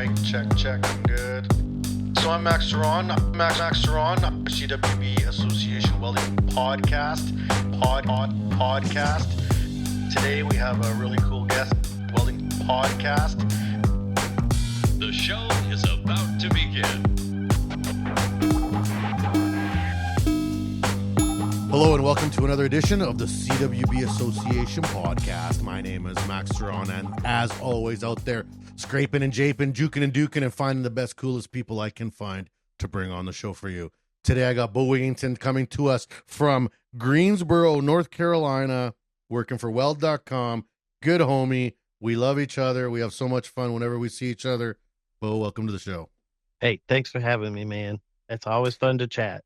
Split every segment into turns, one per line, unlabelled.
Check. Good. So I'm Max Ceron. Max Ceron, CWB Association Welding Podcast. Today we have a really cool guest, Welding Podcast.
The show is about to begin.
Hello and welcome to another edition of the CWB Association Podcast. My name is Max Ceron, and as always out there, scraping and japing, juking and duking, and finding the best, coolest people I can find to bring on the show for you. Today I got Beau Wigington coming to us from Greensboro, North Carolina, working for Weld.com. Good homie. We love each other. We have so much fun whenever we see each other. Beau, welcome to the show.
Hey, thanks for having me, man. It's always fun to chat.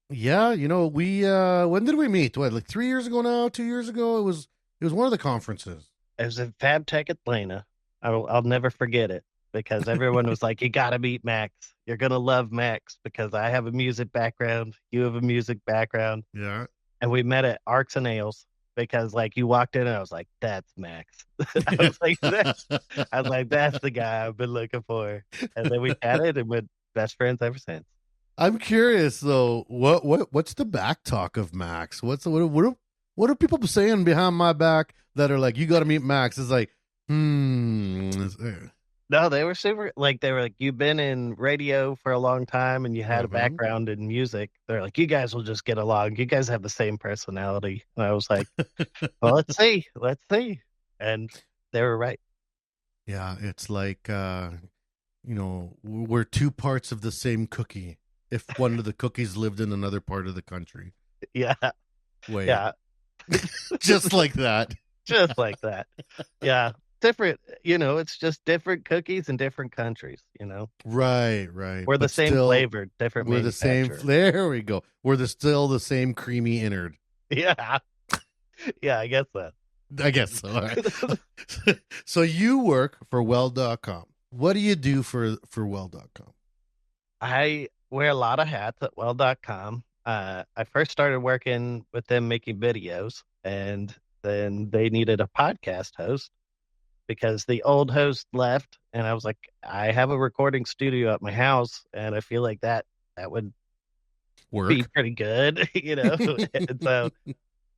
Yeah, you know, we when did we meet? What, like 3 years ago now? 2 years ago? It was one of the conferences.
It was at FabTech Atlanta. I'll never forget it because everyone was like, "You got to meet Max. You're gonna love Max because I have a music background. You have a music background."
Yeah,
and we met at Arcs and Nails because, like, you walked in and I was like, "That's Max." I was like, "That's the guy I've been looking for." And then we chatted and been best friends ever since.
I'm curious though. What's the back talk of Max? What are people saying behind my back that are like, you got to meet Max? It's like,
No, they were super. Like, they were like, "You've been in radio for a long time and you had a background in music." They're like, "You guys will just get along. You guys have the same personality." And I was like, "Well, let's see." And they were right.
Yeah, it's like, we're two parts of the same cookie. If one of the cookies lived in another part of the country.
Yeah.
Wait.
Yeah.
Just like that.
Just like that. Yeah. Different, it's just different cookies in different countries,
Right.
We're the same flavor, different
We're the same. There we go. We're still the same creamy innard.
Yeah. Yeah, I guess so.
All right. So you work for Weld.com. What do you do for Weld.com?
I wear a lot of hats at Weld.com. I first started working with them making videos, and then they needed a podcast host because the old host left, and I was like, I have a recording studio at my house, and I feel like that would be pretty good, And so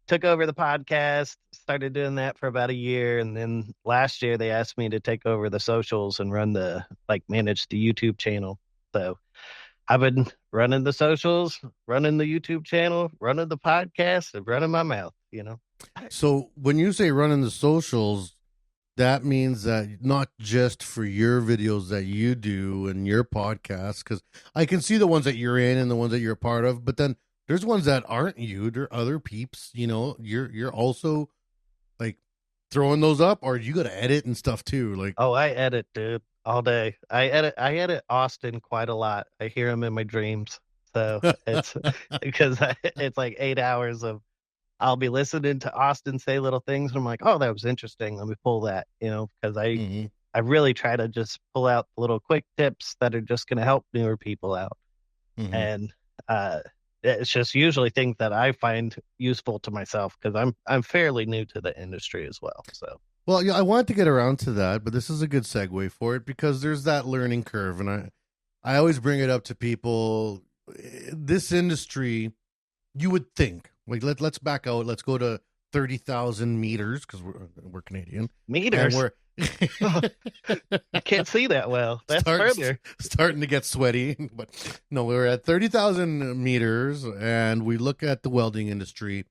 took over the podcast, started doing that for about a year, and then last year they asked me to take over the socials and manage the YouTube channel. So I've been running the socials, running the YouTube channel, running the podcast, and running my mouth,
So when you say running the socials, that means that not just for your videos that you do and your podcasts, because I can see the ones that you're in and the ones that you're a part of, but then there's ones that aren't you. There are other peeps, you're also like throwing those up, or you got to edit and stuff too. Like,
oh, I edit, dude. All day. I edit Austin quite a lot. I hear him in my dreams. So it's because it's like 8 hours of I'll be listening to Austin say little things. And I'm like, oh, that was interesting. Let me pull that, because I really try to just pull out little quick tips that are just going to help newer people out. Mm-hmm. And it's just usually things that I find useful to myself because I'm fairly new to the industry as well. So.
Well, yeah, I wanted to get around to that, but this is a good segue for it because there's that learning curve, and I always bring it up to people. This industry, you would think, like let's back out, let's go to 30,000 meters because we're Canadian
meters.
And
I can't see that well. That's further.
Starting to get sweaty, but no, we're at 30,000 meters, and we look at the welding industry,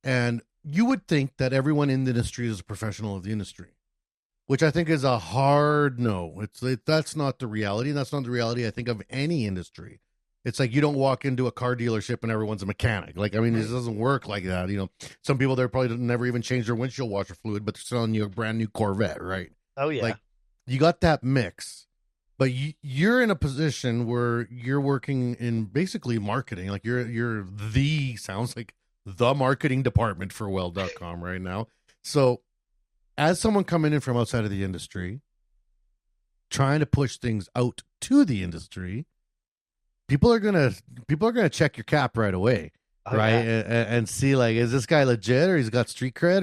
and you would think that everyone in the industry is a professional of the industry, which I think is a hard no. That's not the reality. And that's not the reality, I think, of any industry. It's like you don't walk into a car dealership and everyone's a mechanic. Like, I mean, it doesn't work like that. Some people there probably never even change their windshield washer fluid, but they're selling you a brand new Corvette, right?
Oh, yeah.
Like, you got that mix, but you're in a position where you're working in basically marketing. Like, sounds like the marketing department for Weld.com right now. So as someone coming in from outside of the industry, trying to push things out to the industry, people are gonna check your cap right away, right? Yeah. And see, like, is this guy legit, or he's got street cred,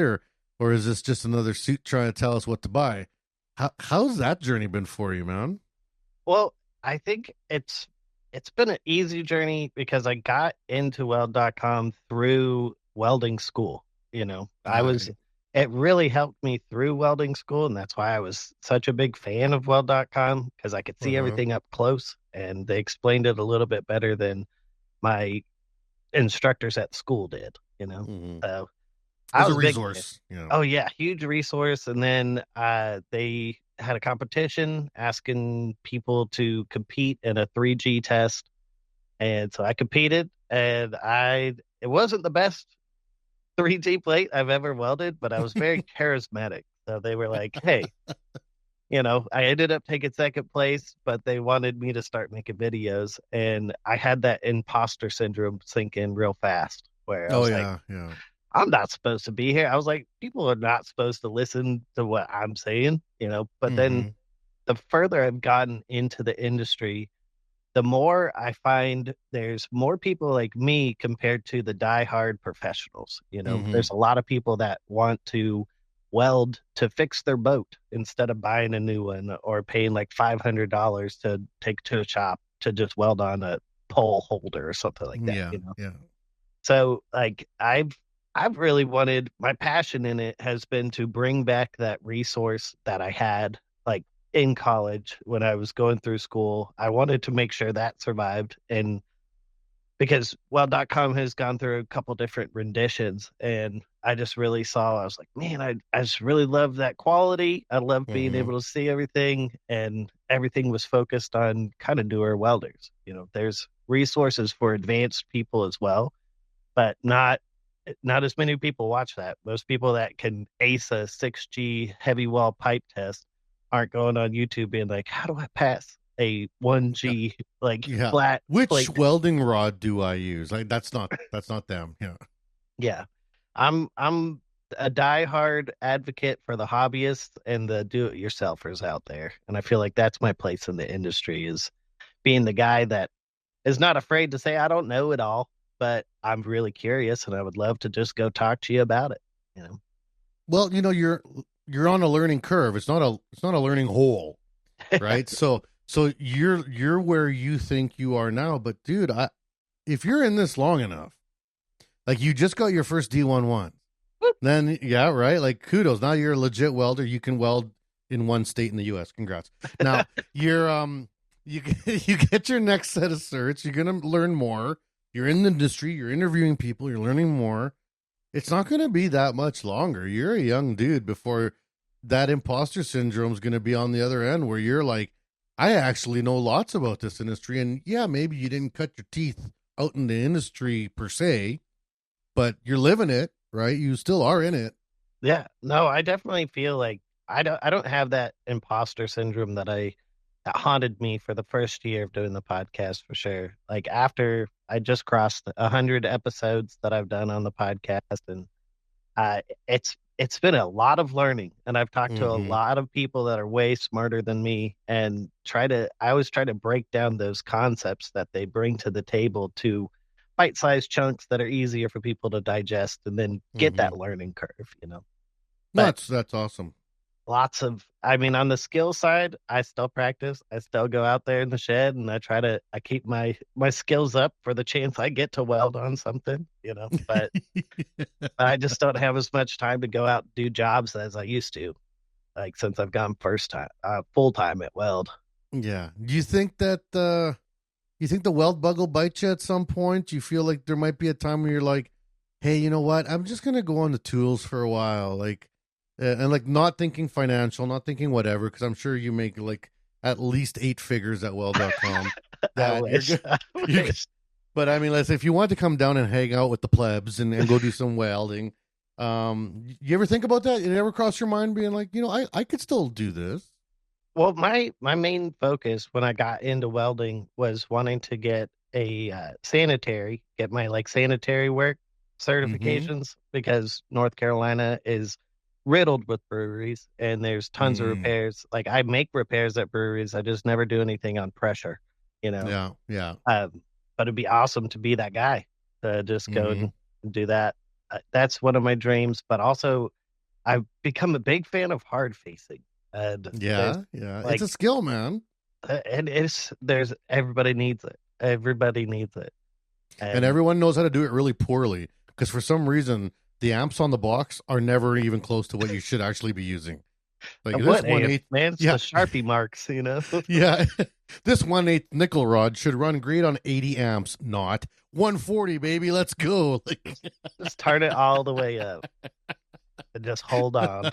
or is this just another suit trying to tell us what to buy? How's that journey been for you, man?
Well, I think it's been an easy journey because I got into weld.com through welding school.
Right.
It really helped me through welding school, and that's why I was such a big fan of weld.com because I could see
Uh-huh.
everything up close and they explained it a little bit better than my instructors at school did.
Hmm.
So I
As a
was a big fan.
resource,
Oh yeah, huge resource. And then they had a competition asking people to compete in a 3G test. And so I competed and it wasn't the best 3G plate I've ever welded, but I was very charismatic. So they were like, hey, I ended up taking second place, but they wanted me to start making videos. And I had that imposter syndrome sink in real fast where I
Oh
was like,
yeah, yeah.
I'm not supposed to be here. I was like, people are not supposed to listen to what I'm saying. But then
Hmm.
the further I've gotten into the industry, the more I find there's more people like me compared to the diehard professionals.
Hmm.
There's a lot of people that want to weld to fix their boat instead of buying a new one or paying like $500 to take to a shop to just weld on a pole holder or something like that.
Yeah, yeah.
So like I've really wanted my passion in it has been to bring back that resource that I had like in college when I was going through school. I wanted to make sure that survived and because well.com has gone through a couple different renditions and I just really saw I was like, man, I just really love that quality. I love being
Hmm.
able to see everything and everything was focused on kind of newer welders. There's resources for advanced people as well but not as many people watch that. Most people that can ace a 6G heavy wall pipe test aren't going on YouTube being like, how do I pass a 1G like
Yeah.
flat
Which
plate?
welding rod do I use? Like that's not them. Yeah.
Yeah. I'm a diehard advocate for the hobbyists and the do-it-yourselfers out there. And I feel like that's my place in the industry is being the guy that is not afraid to say I don't know it all, but I'm really curious and I would love to just go talk to you about it. You know.
Well, you're on a learning curve. It's not a learning hole, right? So you're where you think you are now, but dude, if you're in this long enough, like you just got your first D11, then yeah, right? Like kudos. Now you're a legit welder. You can weld in one state in the US. Congrats. Now, you're you you get your next set of certs, you're going to learn more. You're in the industry, you're interviewing people, you're learning more. It's not going to be that much longer. You're a young dude before that imposter syndrome is going to be on the other end where you're like, I actually know lots about this industry. And yeah, maybe you didn't cut your teeth out in the industry per se, but you're living it, right? You still are in it.
Yeah, no, I definitely feel like I don't have that imposter syndrome that haunted me for the first year of doing the podcast for sure. Like after I just crossed 100 episodes that I've done on the podcast and it's been a lot of learning and I've talked to a
Mm-hmm.
lot of people that are way smarter than me and I always try to break down those concepts that they bring to the table to bite-sized chunks that are easier for people to digest and then get
Mm-hmm.
that learning curve.
No,
But
that's awesome.
I mean, on the skill side, I still practice. I still go out there in the shed and I keep my skills up for the chance I get to weld on something. But I just don't have as much time to go out and do jobs as I used to, like since I've gone full time at weld.
Yeah. Do you think that you think the weld bug will bite you at some point? Do you feel like there might be a time where you're like, hey, you know what? I'm just gonna go on the tools for a while, like, and like not thinking financial, not thinking whatever, because I'm sure you make like at least 8 figures at weld.com.
I
That you're
wish.
good.
I
You,
wish.
but I mean, let's say if you want to come down and hang out with the plebs and go do some welding, you ever think about that? It ever cross your mind being like, I could still do this?
Well, my main focus when I got into welding was wanting to get a get my like sanitary work
Mm-hmm.
certifications because North Carolina is riddled with breweries and there's tons of
Mm.
repairs. Like I make repairs at breweries, I just never do anything on pressure, you know.
Yeah, yeah.
But it'd be awesome to be that guy to just go
Mm-hmm.
and do that. That's one of my dreams, but also I've become a big fan of hard facing. And there's
Yeah, yeah. It's
like
a skill, man.
And there's everybody needs it. Everybody needs it.
And everyone knows how to do it really poorly because for some reason the amps on the box are never even close to what you should actually be using. Like this
what
1/8,
man? It's
yeah,
the Sharpie marks, you know.
yeah, this 1/8 nickel rod should run great on 80 amps, not 140, baby. Let's go. Like,
Just turn it all the way up and just hold on.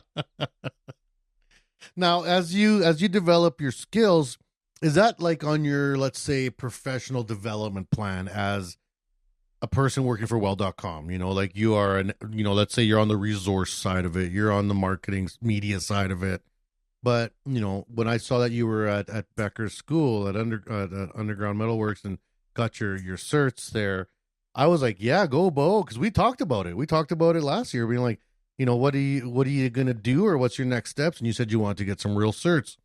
now, as you develop your skills, is that like on your, let's say, professional development plan as a person working for Weld.com? You know, like you are let's say you're on the resource side of it, you're on the marketing media side of it. But, you know, when I saw that you were at Becker's school at Underground Metalworks and got your certs there, I was like, yeah, go Beau, because we talked about it. We talked about it last year, being like, you know, what are you gonna do, or what's your next steps? And you said you want to get some real certs.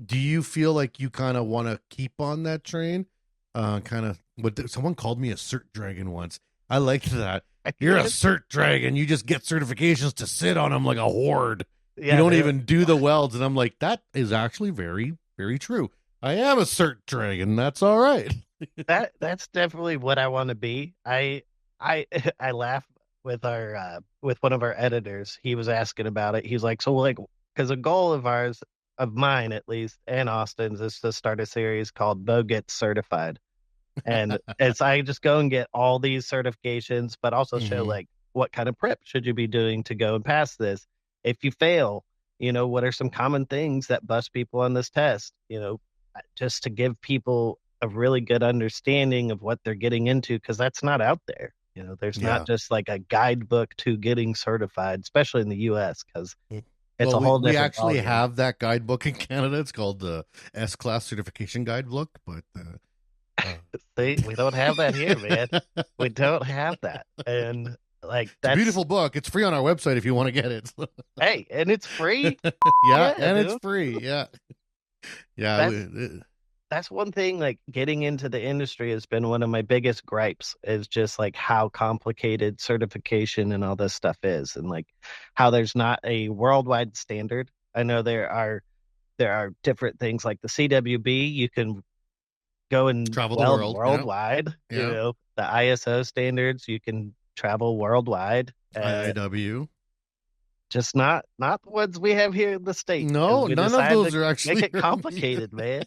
Do you feel like you kind of want to keep on that train? Kind of what someone called me a cert dragon once. I liked that. You're a cert dragon. You just get certifications to sit on them like a horde.
Yeah,
you don't even do the welds. And I'm like, that is actually very, very true. I am a cert dragon. That's all right.
that's definitely what I want to be. I laugh with our with one of our editors. He was asking about it. He's like, so like, because a goal of mine at least, and Austin's, is to start a series called Beau Gets Certified. And it's I just go and get all these certifications, but also show like what kind of prep should you be doing to go and pass this. If you fail, you know, what are some common things that bust people on this test? You know, just to give people a really good understanding of what they're getting into, because that's not out there. You know, there's not just like a guidebook to getting certified, especially in the U.S., because it's a whole different.
We actually
ballgame.
have that guidebook in Canada. It's called the S-Class Certification Guidebook, but
see, we don't have that here, man. We don't have that, and like
it's a beautiful book. It's free on our website if you want to get it.
Hey, and it's free.
And dude. It's free. Yeah.
That's one thing, like getting into the industry has been one of my biggest gripes, is just like how complicated certification and all this stuff is, and like how there's not a worldwide standard. I know there are different things like the CWB, you can go and
travel the world
worldwide.
Yeah.
You know, the ISO standards, you can travel worldwide.
IIW.
Just not the ones we have here in the States.
No, none of those are actually
make it complicated, man.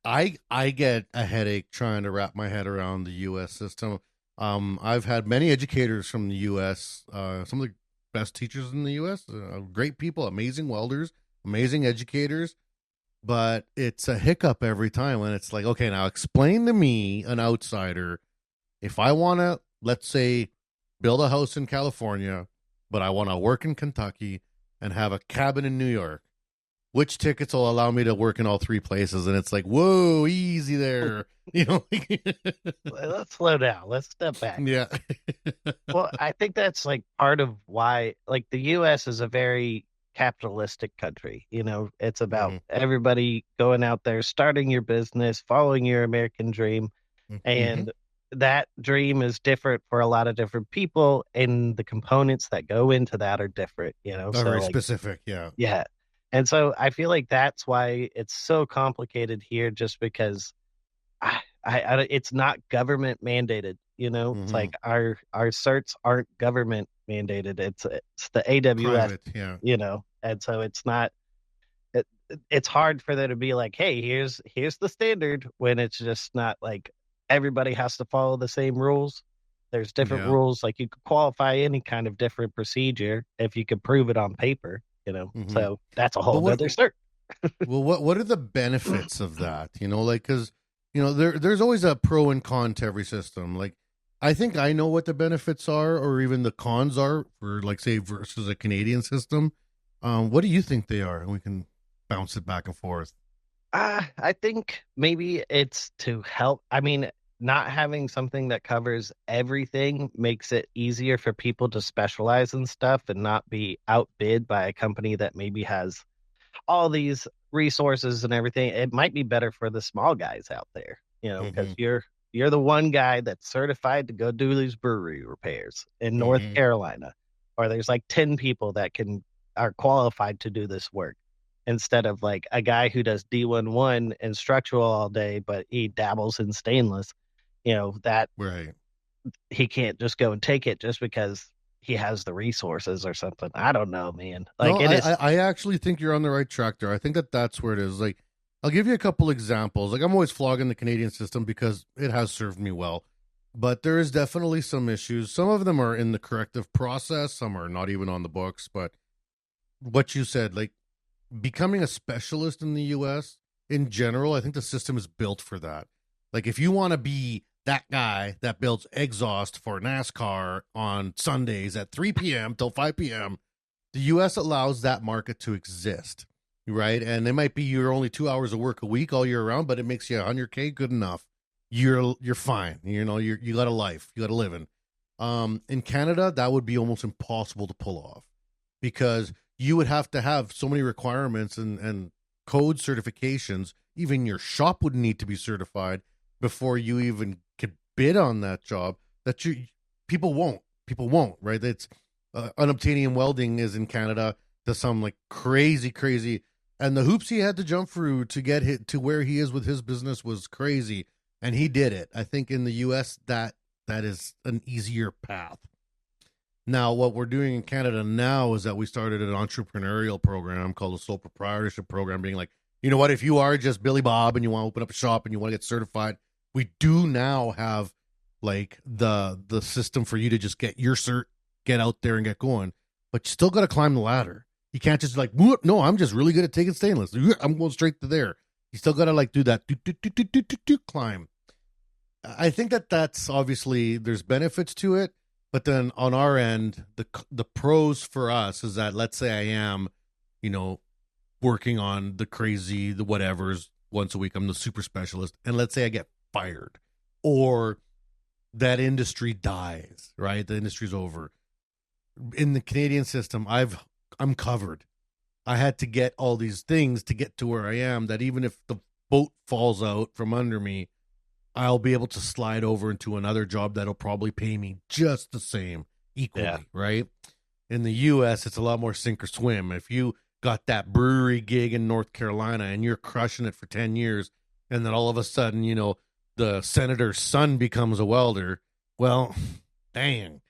I get a headache trying to wrap my head around the U.S. system. I've had many educators from the U.S., some of the best teachers in the U.S., great people, amazing welders, amazing educators, but it's a hiccup every time when it's like, okay, now explain to me, an outsider, if I want to, let's say, build a house in California, but I want to work in Kentucky and have a cabin in New York, which tickets will allow me to work in all three places? And it's like, whoa, easy there. You know,
let's slow down. Let's step back.
Yeah.
Well, I think that's like part of why, like, the U.S. is a very capitalistic country. You know, it's about everybody going out there, starting your business, following your American dream. And that dream is different for a lot of different people, and the components that go into that are different, you know.
Very specific.
Yeah. And so I feel like that's why it's so complicated here, just because I it's not government mandated, you know. It's like our certs aren't government mandated. It's the AWS,
private,
you know. And so it's not, it's hard for there to be like, hey, here's the standard, when it's just not like everybody has to follow the same rules. There's different rules. Like, you could qualify any kind of different procedure if you could prove it on paper, you know. So that's a whole other cert.
Well, what are the benefits of that? You know, like, because, you know, there's always a pro and con to every system. Like, I think I know what the benefits are, or even the cons are, for, like, say, versus a Canadian system. What do you think they are? And we can bounce it back and forth.
I think maybe it's to help. I mean, not having something that covers everything makes it easier for people to specialize in stuff and not be outbid by a company that maybe has all these resources and everything. It might be better for the small guys out there, you know, because you're the one guy that's certified to go do these brewery repairs in North Carolina, or there's like 10 people that are qualified to do this work. instead of like a guy who does D11 and structural all day, but he dabbles in stainless, that
Right.
he can't just go and take it just because he has the resources or something. I don't know, man.
No,
Like it is.
I actually think you're on the right track there. I think that's where it is. Like, I'll give you a couple examples. Like, I'm always flogging the Canadian system because it has served me well, but there is definitely some issues. Some of them are in the corrective process. Some are not even on the books. But what you said, like becoming a specialist in the U.S. in general, I think the system is built for that. Like, if you want to be that guy that builds exhaust for NASCAR on Sundays at 3 p.m. till 5 p.m., the U.S. allows that market to exist, right? And it might be you're only 2 hours of work a week all year round, but it makes you $100K good enough. You're fine. You got a life. You got a living. In Canada, that would be almost impossible to pull off because you would have to have so many requirements and code certifications. Even your shop would need to be certified before you even could bid on that job. That people won't, right? It's unobtainium welding is in Canada to some like crazy, and the hoops he had to jump through to get hit to where he is with his business was crazy, and he did it. I think in the U.S. that is an easier path. Now, what we're doing in Canada now is that we started an entrepreneurial program called the Sole Proprietorship Program, being like, you know what, if you are just Billy Bob and you want to open up a shop and you want to get certified, we do now have like the system for you to just get your cert, get out there and get going, but you still got to climb the ladder. You can't just like, no, I'm just really good at taking stainless. I'm going straight to there. You still got to like do that climb. I think that's obviously there's benefits to it, but then on our end, the pros for us is that let's say I am, working on the whatevers once a week. I'm the super specialist, and let's say I get fired or that industry dies, right? The industry's over. In the Canadian system, I'm covered. I had to get all these things to get to where I am, that even if the boat falls out from under me, I'll be able to slide over into another job that'll probably pay me just the same equally, right? In the US, it's a lot more sink or swim. If you got that brewery gig in North Carolina and you're crushing it for 10 years, and then all of a sudden, the senator's son becomes a welder, well, dang.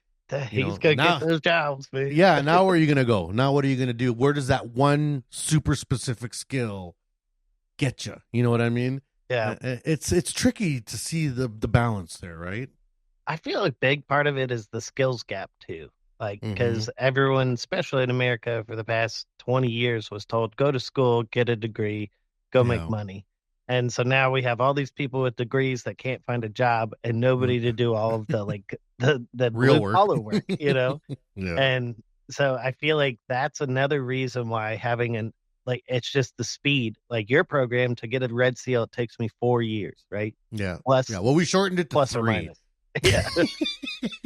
He's going to get those jobs, man.
Yeah, now where are you going to go? Now what are you going to do? Where does that one super specific skill get you? You know what I mean?
Yeah.
It's tricky to see the balance there, right?
I feel a big part of it is the skills gap, too. Like, because everyone, especially in America, for the past 20 years was told, go to school, get a degree, go make money. And so now we have all these people with degrees that can't find a job and nobody to do all of the the
real
blue collar work,
Yeah.
And so I feel like that's another reason why having it's just the speed. Like your program to get a red seal, it takes me 4 years, right?
Yeah.
Plus,
well, we shortened it to
plus
3.
or minus. Yeah.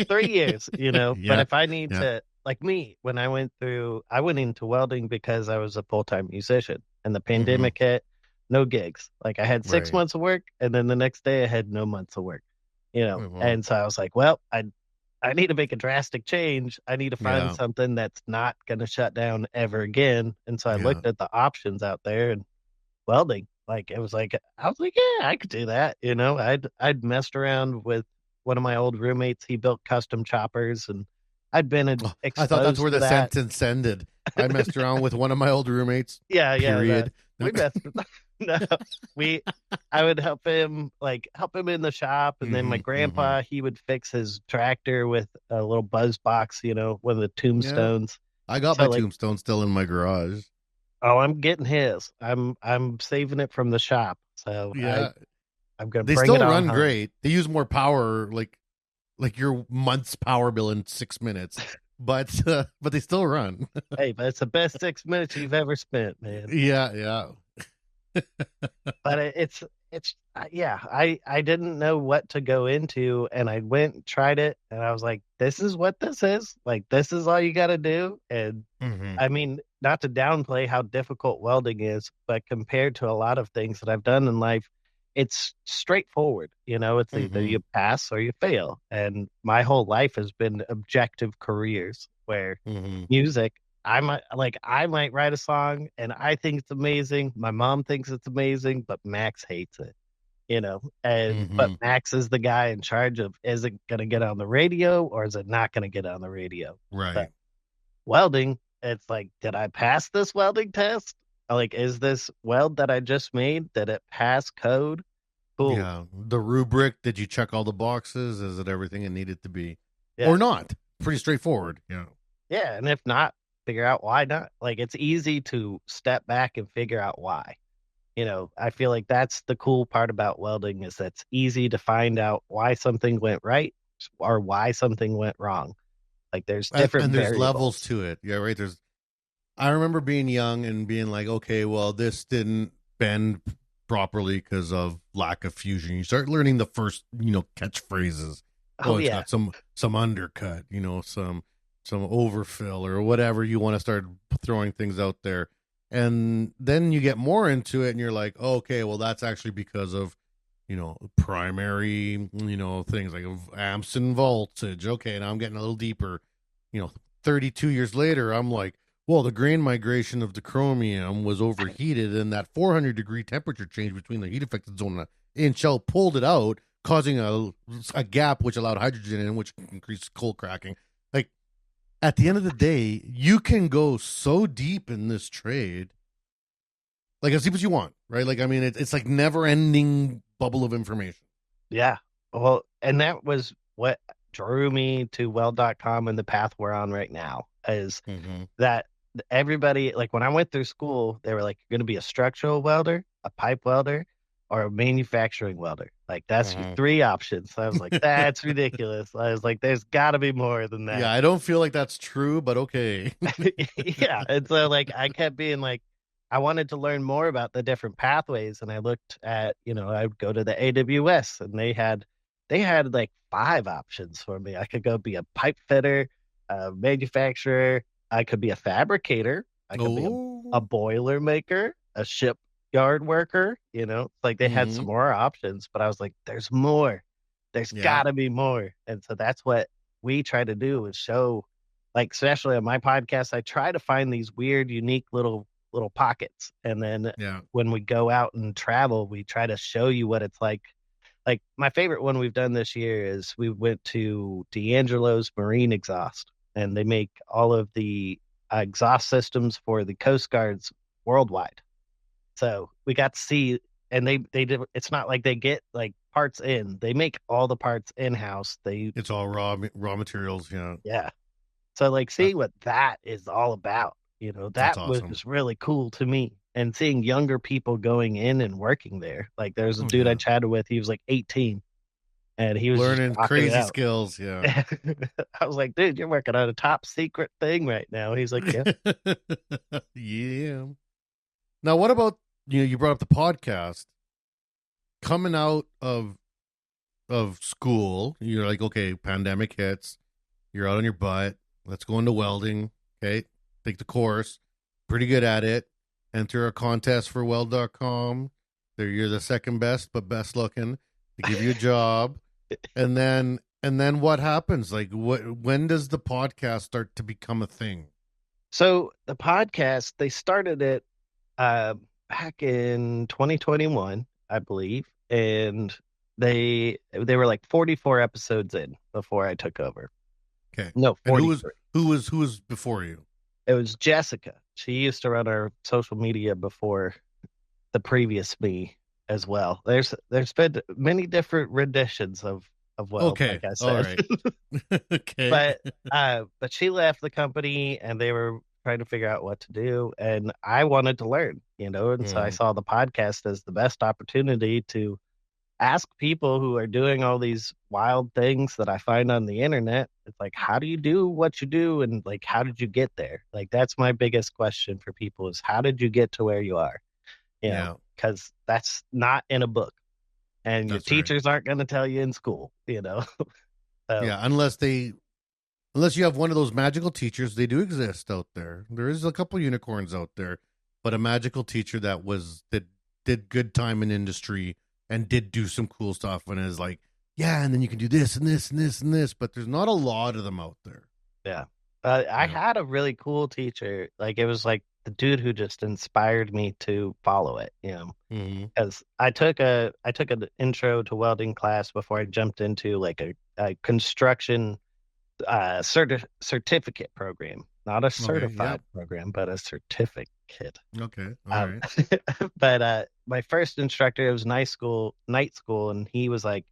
3 years,
Yeah.
But if I need to, like me, when I went into welding because I was a full-time musician and the pandemic hit. No gigs. Like I had 6 months of work, and then the next day I had no months of work. And so I was like, well, I need to make a drastic change. I need to find something that's not going to shut down ever again. And so I looked at the options out there, and welding. I was like, yeah, I could do that. I'd messed around with one of my old roommates. He built custom choppers, and I'd been exposed.
I thought that's where
to
the sentence ended. I messed around with one of my old roommates.
Yeah.
Period.
We messed. No, I would help him in the shop, and then my grandpa, he would fix his tractor with a little buzz box, one of the tombstones.
Yeah. I got my tombstone still in my garage.
Oh, I'm getting his. I'm saving it from the shop. So
yeah,
I'm gonna.
They
bring
still
it on
run
home.
great. They use more power, like your month's power bill in 6 minutes, but they still run.
Hey, but it's the best 6 minutes you've ever spent, man.
Yeah.
But I didn't know what to go into, and I went and tried it, and I was like, this is what this is. Like, this is all you got to do. And I mean, not to downplay how difficult welding is, but compared to a lot of things that I've done in life, it's straightforward. It's either you pass or you fail. And my whole life has been objective careers where music, I might write a song and I think it's amazing. My mom thinks it's amazing, but Max hates it. But Max is the guy in charge of, is it going to get on the radio or is it not going to get on the radio?
Right.
But welding, it's like, did I pass this welding test? Like, is this weld that I just made, did it pass code? Cool.
Yeah. The rubric, did you check all the boxes? Is it everything it needed to be?
Yeah.
Or not? Pretty straightforward. Yeah.
Yeah. And if not, figure out why not. Like, it's easy to step back and figure out why. I feel like that's the cool part about welding, is that's easy to find out why something went right or why something went wrong. Like, there's different
and there's
variables.
levels to it. Yeah, right. I remember being young and being like, okay, well, this didn't bend properly because of lack of fusion. You start learning the first, catchphrases.
Oh,
it's
yeah.
got some undercut, some overfill or whatever. You want to start throwing things out there. And then you get more into it and you're like, okay, well, that's actually because of, primary, things like amps and voltage. Okay, now I'm getting a little deeper. 32 years later, I'm like, well, the grain migration of the chromium was overheated, and that 400-degree temperature change between the heat affected zone and shell pulled it out, causing a gap which allowed hydrogen in, which increased coal cracking. Like, at the end of the day, you can go so deep in this trade, like as deep as you want, right? Like, I mean, it's like never-ending bubble of information.
Yeah. Well, and that was what drew me to weld.com and the path we're on right now, is that everybody, like when I went through school, they were like, you're going to be a structural welder, a pipe welder, or a manufacturing welder. Like, that's your three options. So I was like, that's ridiculous. I was like, there's got to be more than that.
Yeah, I don't feel like that's true, but okay.
Yeah. And so, like, I kept being like, I wanted to learn more about the different pathways. And I looked at, I would go to the AWS and they had like 5 options for me. I could go be a pipe fitter, a manufacturer. I could be a fabricator. I could be a boiler maker, a shipyard worker. Like, they had some more options, but I was like, there's more. There's gotta be more. And so that's what we try to do, is show, like, especially on my podcast, I try to find these weird, unique little pockets. And then when we go out and travel, we try to show you what it's like. Like, my favorite one we've done this year is we went to D'Angelo's Marine Exhaust, and they make all of the exhaust systems for the Coast Guards worldwide. So we got to see, and they did. It's not like they get like parts in; they make all the parts in house.
It's all raw materials. Yeah.
Yeah. So, like, seeing what that is all about, that
awesome.
was really cool to me. And seeing younger people going in and working there. Like, there's a dude I chatted with. He was like 18. And he was
learning crazy skills. Yeah.
I was like, dude, you're working on a top secret thing right now. He's like, yeah.
Yeah. Now, what about, you brought up the podcast. Coming out of school, you're like, okay, pandemic hits. You're out on your butt. Let's go into welding. Okay. Take the course. Pretty good at it. Enter a contest for weld.com. You're the second best, but best looking. They give you a job. And then what happens? Like, when does the podcast start to become a thing?
So the podcast, they started it back in 2021, I believe. And they were like 44 episodes in before I took over.
Okay.
No, 43.
Who was before you?
It was Jessica. She used to run our social media before the previous me as well. There's been many different renditions of Weld,
okay.
like I said.
All right. Okay.
But she left the company and they were trying to figure out what to do. And I wanted to learn, and so I saw the podcast as the best opportunity to ask people who are doing all these wild things that I find on the internet. It's like, how do you do what you do? And like, how did you get there? Like, that's my biggest question for people, is how did you get to where you are? Because that's not in a book, and your teachers aren't going to tell you in school, So,
yeah. Unless you have one of those magical teachers, they do exist out there. There is a couple unicorns out there, but a magical teacher that did good time in industry and did do some cool stuff, and is like, yeah, and then you can do this and this and this and this, but there's not a lot of them out there.
Yeah. I
Yeah.
had a really cool teacher. Like it was like the dude who just inspired me to follow it,
Hmm.
because I took an intro to welding class before I jumped into like a construction certificate program, not a
Okay.
certified
Yep.
program, but a certificate.
Okay. All
Um,
right.
but my first instructor, it was night school, and he was like,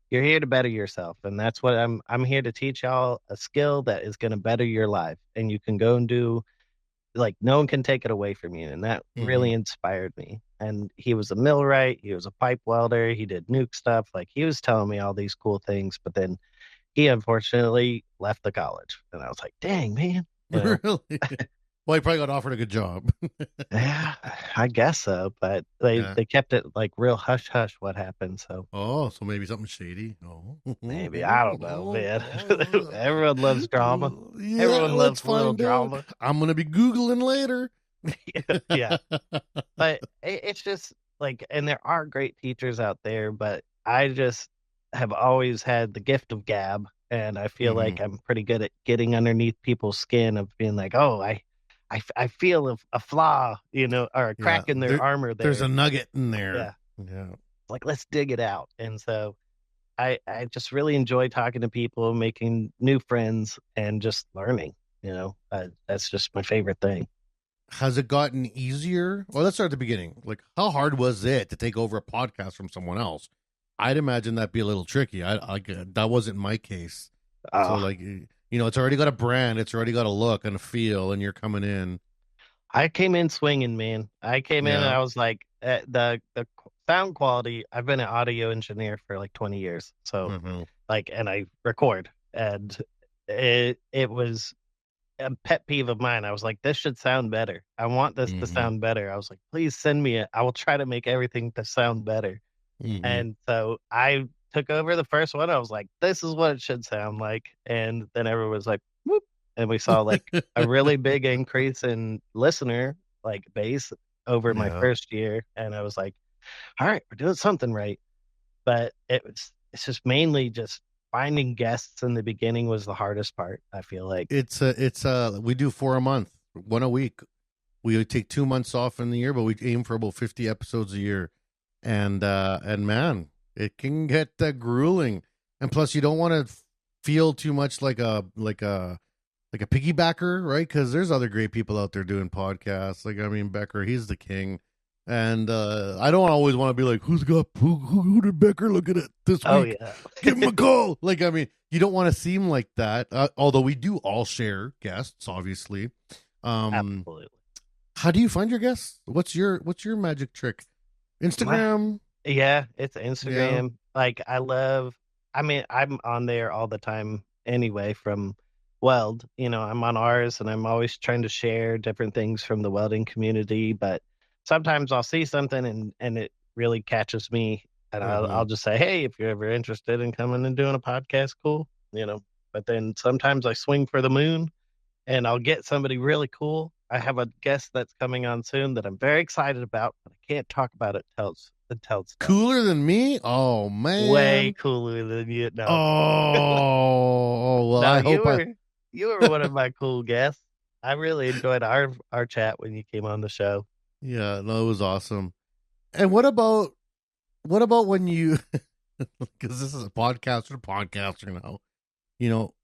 "You're here to better yourself, and that's what I'm here to teach y'all a skill that is going to better your life, and you can go and do like no one can take it away from you." And that
Hmm.
really inspired me. And he was a millwright, he was a pipe welder, he did nuke stuff. Like he was telling me all these cool things, but then he unfortunately left the college, and I was like, "Dang, man." You know,
Really? Well, he probably got offered a good job.
Yeah, I guess so, but they
Yeah.
they kept it like real hush hush what happened, so
Oh, so maybe something shady. Oh.
maybe I don't know, man. Everyone loves drama.
Yeah,
Everyone
let's
loves a little
find out.
drama.
I'm gonna be Googling later.
Yeah, but it's just like, and there are great teachers out there, but I just have always had the gift of gab, and I feel
Hmm.
like I'm pretty good at getting underneath people's skin of being like, oh, I feel a flaw, or a
Yeah,
crack in their armor
there's a
there.
nugget in there.
Yeah.
Yeah.
Like, let's dig it out. And so I just really enjoy talking to people, making new friends, and just learning. That's just my favorite thing.
Has it gotten easier? Well, let's start at the beginning. Like, how hard was it to take over a podcast from someone else? I'd imagine that'd be a little tricky. That wasn't my case. So,
Oh,
like, it's already got a brand, it's already got a look and a feel, and you're coming in.
I came in swinging, man. I came in and
Yeah.
I was like, the sound quality. I've been an audio engineer for like 20 years, so
Hmm.
like, and I record, and it was a pet peeve of mine. I was like, this should sound better. I want this to
Hmm.
sound better. I was like, please send me it. I will try to make everything to sound better.
Hmm.
And so I took over the first one. I was like, this is what it should sound like. And then everyone was like, whoop. And we saw like a really big increase in listener like base over my
Yeah.
first year. And I was like, all right, we're doing something right. But it's just mainly just finding guests in the beginning was the hardest part, I feel like.
We do 4 a month, one a week. We would take 2 months off in the year, but we aim for about 50 episodes a year. And man, it can get grueling. And plus, you don't want to feel too much like a piggybacker, right? Because there's other great people out there doing podcasts. Like, I mean, Becker, he's the king. And I don't always want to be like, who did Becker look at it this
Oh
week?
yeah.
Give him a call. Like, I mean, you don't want to seem like that. Although we do all share guests, obviously. Um,
Absolutely.
how do you find your guests? What's your magic trick?
My
Instagram?
Yeah, it's
Yeah.
Instagram. Like I mean, I'm on there all the time anyway from Weld. I'm on ours and I'm always trying to share different things from the welding community, but sometimes I'll see something and it really catches me, and I'll
Mm-hmm.
just say, "Hey, if you're ever interested in coming and doing a podcast, cool." But then sometimes I swing for the moon and I'll get somebody really cool. I have a guest that's coming on soon that I'm very excited about, but I can't talk about it until it's done.
Cooler than me? Oh
Way
man.
cooler than you.
Oh,
No,
well,
no,
I hope I.
you were one of my cool guests. I really enjoyed our chat when you came on the show.
Yeah, no, it was awesome. And what about when you because this is a podcaster now.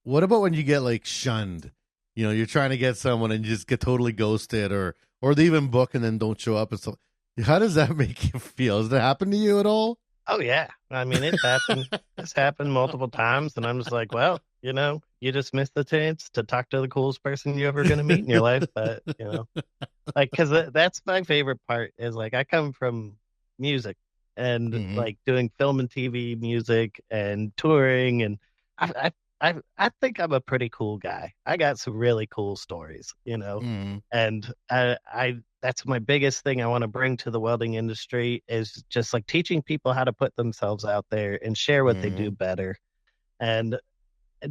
What about when you get like shunned? You're trying to get someone and you just get totally ghosted or they even book and then don't show up and so how does that make you feel? Has that happened to you at all?
Oh yeah, I mean it's happened. It's happened multiple times, and I'm just like, well, you just missed the chance to talk to the coolest person you're ever gonna meet in your life. But like, because that's my favorite part is like I come from music and
Hmm.
like doing film and TV music and touring, and I think I'm a pretty cool guy. I got some really cool stories.
Hmm.
And I that's my biggest thing I want to bring to the welding industry is just like teaching people how to put themselves out there and share what they do
Hmm.
better, and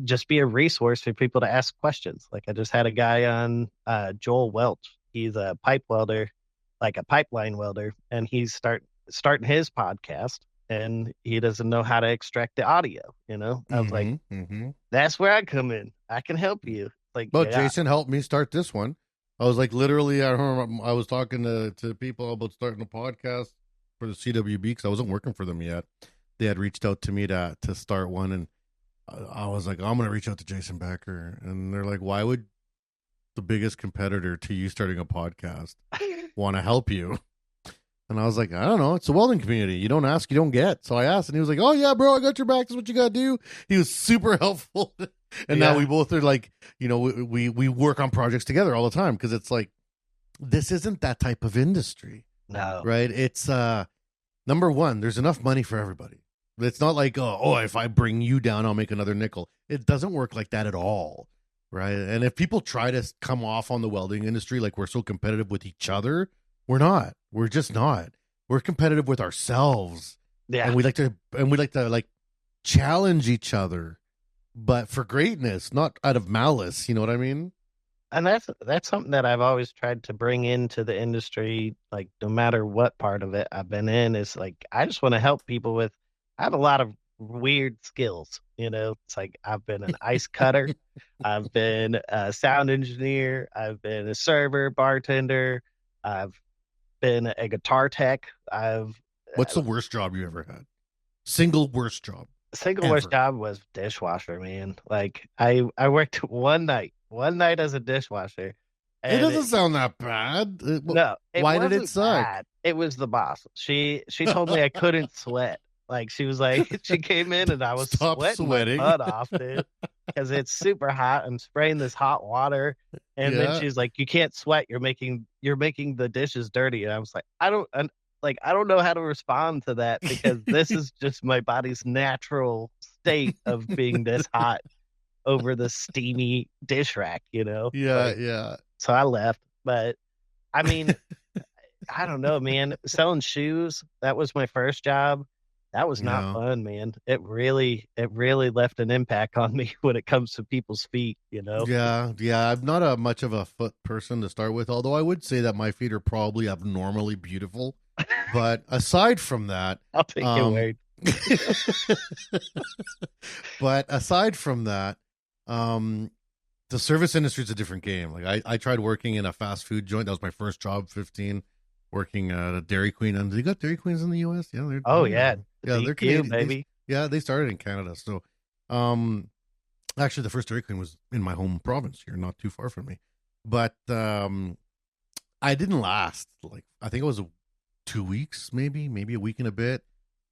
just be a resource for people to ask questions. Like I just had a guy on, Joel Welch. He's a pipe welder, like a pipeline welder, and he's starting his podcast, and he doesn't know how to extract the audio. I was like,
Hmm. Hmm.
that's where I come in. I can help you. like,
Well,
yeah,
Jason helped me start this one. I was like, literally, I remember I was talking to people about starting a podcast for the CWB because I wasn't working for them yet. They had reached out to me to start one, and I was like, I'm going to reach out to Jason Becker. And they're like, why would the biggest competitor to you starting a podcast want to help you? And I was like, I don't know. It's a welding community. You don't ask, you don't get. So I asked, and he was like, oh, yeah, bro, I got your back. That's what you got to do. He was super helpful. And now we both are like, you know, we work on projects together all the time because it's like, this isn't that type of industry.
no,
Right? It's, number one, there's enough money for everybody. It's not like, oh, if I bring you down, I'll make another nickel. It doesn't work like that at all. Right? And if people try to come off on the welding industry like we're so competitive with each other, we're not. We're just not. We're competitive with ourselves.
yeah,
And we like to like challenge each other, but for greatness, not out of malice. You know what I mean?
and that's something that I've always tried to bring into the industry. Like, no matter what part of it I've been in, is like I just want to help people with. I have a lot of weird skills. You know, it's like I've been an ice cutter, I've been a sound engineer, I've been a server, bartender, I've been a guitar tech.
What's the worst job you ever had? Single worst job
Single worst
ever.
job was dishwasher, man. Like I worked one night as a dishwasher.
It
And
doesn't sound that bad.
no, it
Why did it
wasn't
suck?
bad. It was the boss. She told me I couldn't sweat. Like, she was like, she came in and I was
Stop
sweating
sweating.
my butt off, dude, because it's super hot. I'm spraying this hot water, and then
Yeah.
she's like, "You can't sweat. You're making the dishes dirty." And I was like, I don't know how to respond to that because this is just my body's natural state of being this hot over the steamy dish rack, you know?
Yeah,
Like,
yeah.
so I left, but I mean, I don't know, man. Selling shoes, that was my first job. That was not
Yeah.
fun, man. It really left an impact on me when it comes to people's feet, you know?
Yeah, yeah. I'm not a much of a foot person to start with, although I would say that my feet are probably abnormally beautiful. But aside from that,
I'll take your word.
but aside from that, the service industry is a different game. Like I tried working in a fast food joint. That was my first job, 15, working at a Dairy Queen. And they got Dairy Queens in the U.S. Yeah, they're
Oh yeah,
yeah, they're
DQ,
Canadian,
baby.
they started in Canada. So, actually, the first Dairy Queen was in my home province here, not too far from me. But I didn't last. Like, I think it was 2 weeks, maybe a week and a bit.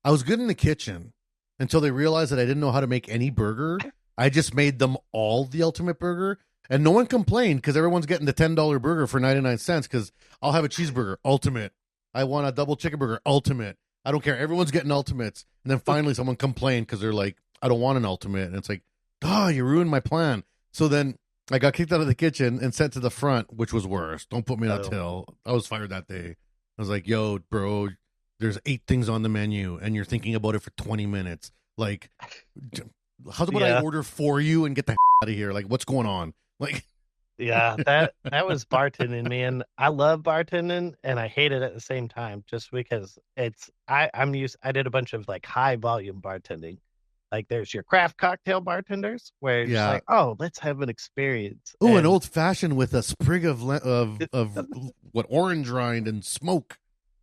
I was good in the kitchen until they realized that I didn't know how to make any burger. I just made them all the ultimate burger, and no one complained because everyone's getting the $10 burger for 99 cents. Because I'll have a cheeseburger, ultimate. I want a double chicken burger, ultimate. I don't care. Everyone's getting ultimates. And then finally someone complained because they're like, I don't want an ultimate. And it's like, you ruined my plan. So then I got kicked out of the kitchen and sent to the front, which was worse. Don't put me in that till. I was fired that day. I was like, yo, bro, there's 8 things on the menu and you're thinking about it for 20 minutes. Like, how about I order for you and get the out of here? Like, what's going on? Like,
Yeah, that was bartending, man. I love bartending and I hate it at the same time just because I did a bunch of like high volume bartending. Like, there's your craft cocktail bartenders where it's just like, oh, let's have an experience.
Oh, an old fashioned with a sprig of what, orange rind and smoke.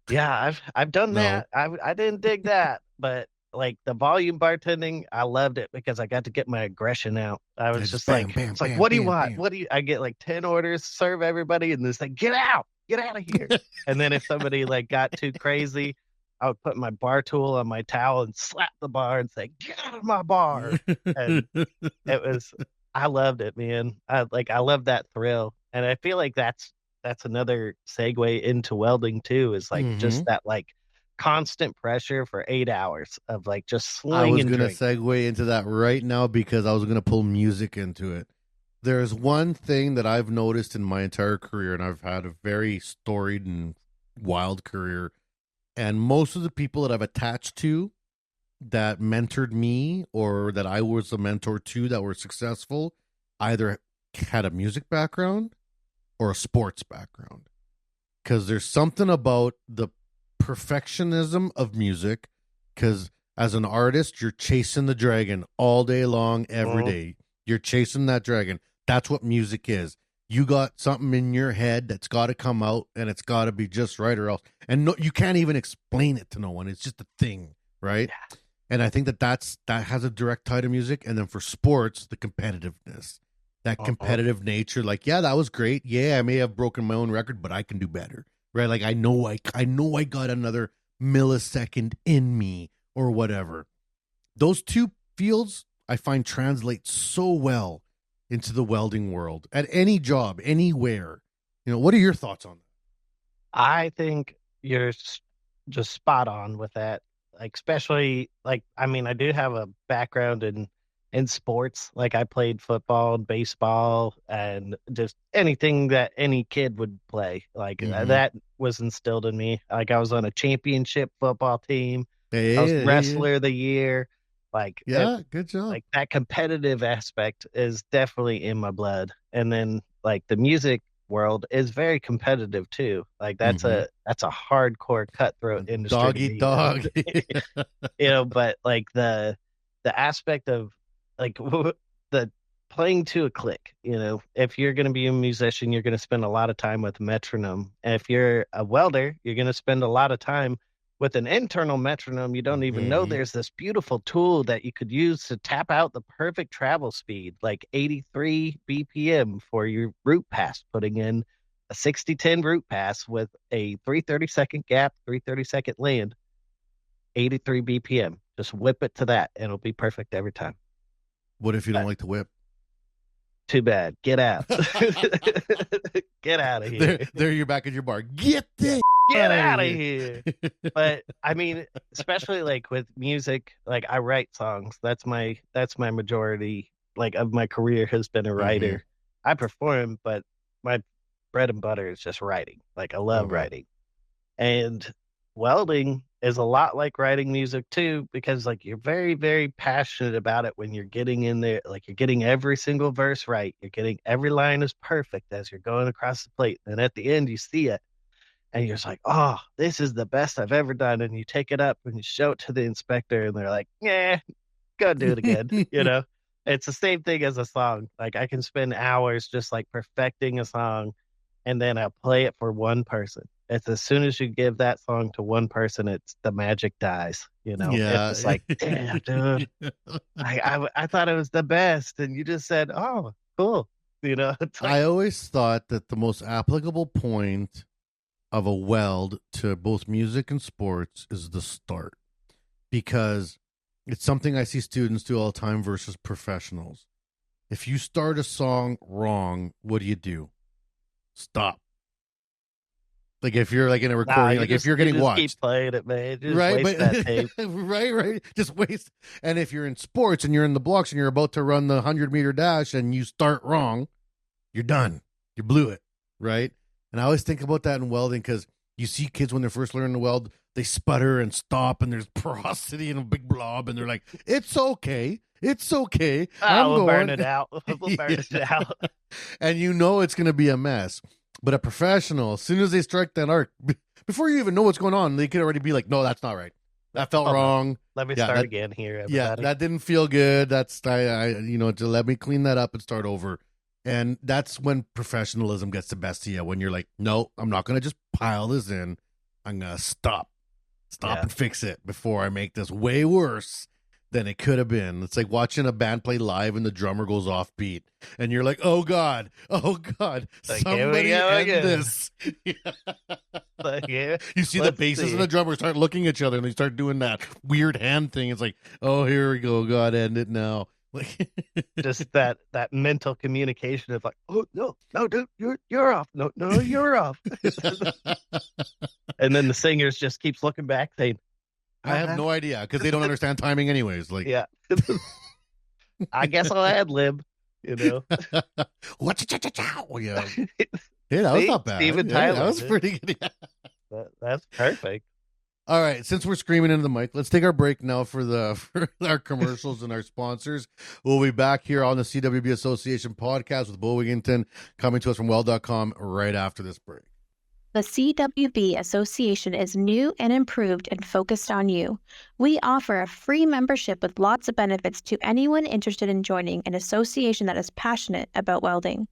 Yeah, I've done that. I didn't dig that, but like the volume bartending, I loved it because I got to get my aggression out. I was just like, what do you want? What do you? I get like 10 orders, serve everybody, and it's like, get out of here. And then if somebody like got too crazy, I would put my bar tool on my towel and slap the bar and say, get out of my bar. And I loved it, man. I love that thrill, and I feel like that's another segue into welding too. Is like just that like constant pressure for 8 hours of like just slinging.
I was going to segue into that right now because I was going to pull music into it. There's one thing that I've noticed in my entire career, and I've had a very storied and wild career, and most of the people that I've attached to that mentored me or that I was a mentor to that were successful either had a music background or a sports background. Because there's something about the perfectionism of music, because as an artist, you're chasing the dragon all day long, every day. You're chasing that dragon. that's what music is. You got something in your head that's got to come out, and it's got to be just right, or else. And no, you can't even explain it to no one. It's just a thing, right?
Yeah.
And I think that has a direct tie to music. And then for sports, the competitiveness, that competitive nature. Like, yeah, that was great. Yeah, I may have broken my own record, but I can do better, right? Like, I know I got another millisecond in me or whatever. Those two fields I find translate so well into the welding world at any job, anywhere. What are your thoughts on that?
I think you're just spot on with that. Like, especially like, I mean, I do have a background in sports. Like, I played football and baseball and just anything that any kid would play. Like, that was instilled in me. Like, I was on a championship football team. I was wrestler of the year. Like,
good job.
Like, that competitive aspect is definitely in my blood. And then like the music world is very competitive too. Like, that's a hardcore cutthroat industry.
Dog eat dog.
But like the aspect of like the playing to a click, if you're going to be a musician, you're going to spend a lot of time with metronome. And if you're a welder, you're going to spend a lot of time with an internal metronome. You don't even know there's this beautiful tool that you could use to tap out the perfect travel speed, like 83 BPM for your root pass, putting in a 60-10 root pass with a 3/32 gap, 3/32 land, 83 BPM. Just whip it to that, and it'll be perfect every time.
What if you don't like to whip?
Too bad. Get out. Get out of here.
There you're back at your bar. Get
out of here. But I mean, especially like with music, like I write songs. That's my majority, like, of my career has been a writer. I perform, but my bread and butter is just writing. Like, I love writing. And welding is a lot like writing music too, because like you're very, very passionate about it when you're getting in there. Like, you're getting every single verse right. You're getting every line is perfect as you're going across the plate. And at the end, you see it and you're just like, oh, this is the best I've ever done. And you take it up and you show it to the inspector and they're like, yeah, go do it again. It's the same thing as a song. Like, I can spend hours just like perfecting a song, and then I'll play it for one person. It's as soon as you give that song to one person, it's the magic dies.
Yeah.
It's like, damn, dude, I thought it was the best, and you just said, oh, cool. It's like,
I always thought that the most applicable point of a weld to both music and sports is the start, because it's something I see students do all the time versus professionals. If you start a song wrong, what do? Stop. Like, if you're like in a recording, if you're getting watched,
keep playing it, man. Just
right?
waste that tape.
right. Just waste. And if you're in sports and you're in the blocks and you're about to run the 100-meter dash and you start wrong, you're done. You blew it, right? And I always think about that in welding, because you see kids when they're first learning to weld, they sputter and stop, and there's porosity and a big blob, and they're like, "It's okay. It's okay.
We'll burn it out. We'll burn it out."
And it's going to be a mess. But a professional, as soon as they strike that arc, before you even know what's going on, they could already be like, no, that's not right. That felt wrong.
Let me start again here, everybody.
Yeah, that didn't feel good. That's, to let me clean that up and start over. And that's when professionalism gets the best of you, when you're like, no, I'm not going to just pile this in. I'm going to stop and fix it before I make this way worse than it could have been. It's like watching a band play live and the drummer goes off beat, and you're like, oh God,
like,
somebody end this.
Like,
you see the bassist and the drummer start looking at each other, and they start doing that weird hand thing. It's like, oh, here we go. God, end it now. Like,
just that mental communication of like, oh no, dude, you're off. No, you're off. And then the singers just keeps looking back saying,
I have no idea, because they don't understand timing anyways. Like,
yeah. I guess I'll ad lib,
What? Yeah. Hey, that was not bad.
Steven
Tyler,
Tyler,
that was
dude.
pretty good. Yeah.
That's perfect.
All right, since we're screaming into the mic, let's take our break now for our commercials and our sponsors. We'll be back here on the CWB Association podcast with Beau Wigington, coming to us from Weld.com right after this break.
The CWB Association is new and improved and focused on you. We offer a free membership with lots of benefits to anyone interested in joining an association that is passionate about welding.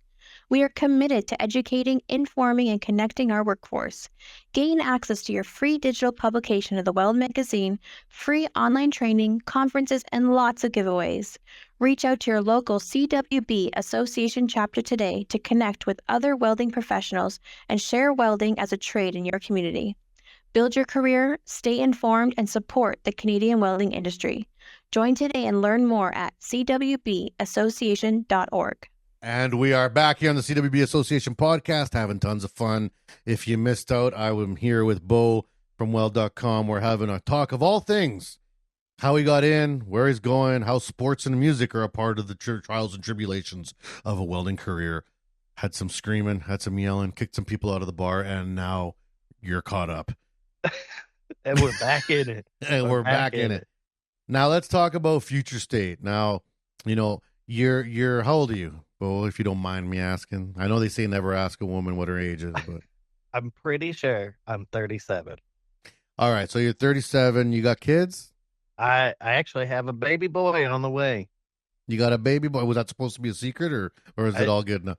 We are committed to educating, informing, and connecting our workforce. Gain access to your free digital publication of the Weld magazine, free online training, conferences, and lots of giveaways. Reach out to your local CWB Association chapter today to connect with other welding professionals and share welding as a trade in your community. Build your career, stay informed, and support the Canadian welding industry. Join today and learn more at cwbassociation.org.
And we are back here on the CWB Association podcast, having tons of fun. If you missed out, I am here with Beau from Weld.com. We're having a talk of all things, how he got in, where he's going, how sports and music are a part of the trials and tribulations of a welding career. Had some screaming, had some yelling, kicked some people out of the bar, and now you're caught up.
And we're back in it.
And we're back in it. Now let's talk about future state. Now, you know, you're how old are you? Well, if you don't mind me asking, I know they say never ask a woman what her age is, but
I'm pretty sure I'm 37.
All right, so you're 37. You got kids?
I actually have a baby boy on the way.
You got a baby boy? Was that supposed to be a secret, or is it all good now?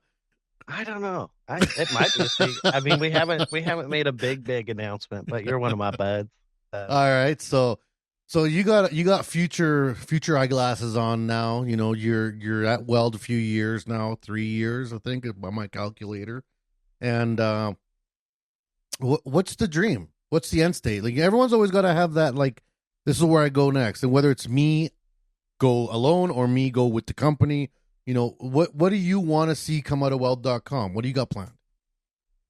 I don't know. It might be a secret. I mean, we haven't made a big announcement, but you're one of my buds.
All right, so you got future eyeglasses on now. You know, you're at Weld a few years now, 3 years, I think, by my calculator. And what's the dream? What's the end state? Like, everyone's always got to have that, like, this is where I go next. And whether it's me go alone or me go with the company, you know, what do you want to see come out of Weld.com? What do you got planned?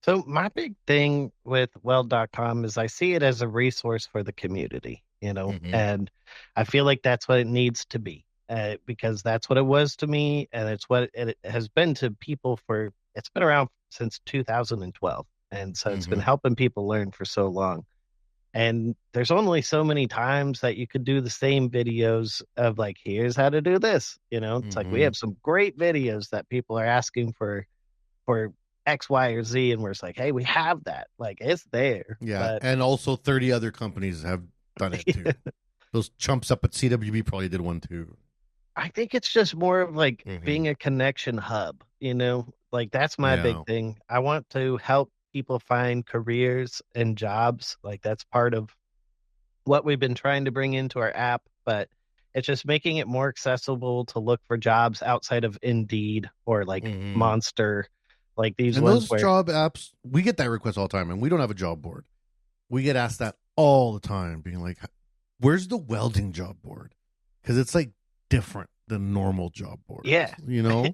So my big thing with Weld.com is I see it as a resource for the community, you know, and I feel like that's what it needs to be, because that's what it was to me, and it's what it has been to people it's been around since 2012, and so it's been helping people learn for so long. And there's only so many times that you could do the same videos of, like, here's how to do this, you know. It's like we have some great videos that people are asking for X, Y, or Z, and we're just like, hey, we have that. Like, it's there.
Yeah, and also 30 other companies have done it too. Those chumps up at CWB probably did one too.
I think it's just more of like being a connection hub, you know? Like, that's my big thing. I want to help people find careers and jobs. Like, that's part of what we've been trying to bring into our app, but it's just making it more accessible to look for jobs outside of Indeed or like Monster. Like these
and
ones
those job apps, we get that request all the time, and we don't have a job board. We get asked that all the time, being like, where's the welding job board? Because it's like different than normal job boards.
Yeah.
You know?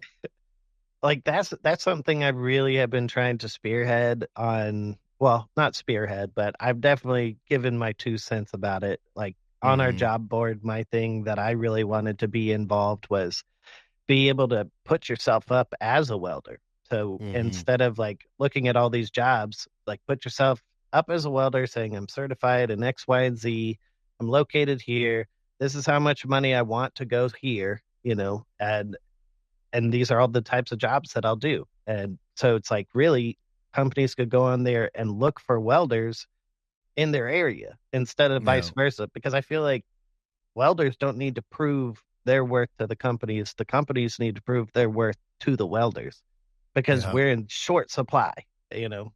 Like that's something I really have been trying to spearhead on. Well, not spearhead, but I've definitely given my 2 cents about it. Like on our job board, my thing that I really wanted to be involved was be able to put yourself up as a welder. So instead of like looking at all these jobs, like put yourself up as a welder saying, I'm certified in X, Y, and Z. I'm located here. This is how much money I want to go here, you know, and these are all the types of jobs that I'll do. And so it's like really companies could go on there and look for welders in their area instead of vice versa, because I feel like welders don't need to prove their worth to the companies. The companies need to prove their worth to the welders. Because we're in short supply, you know.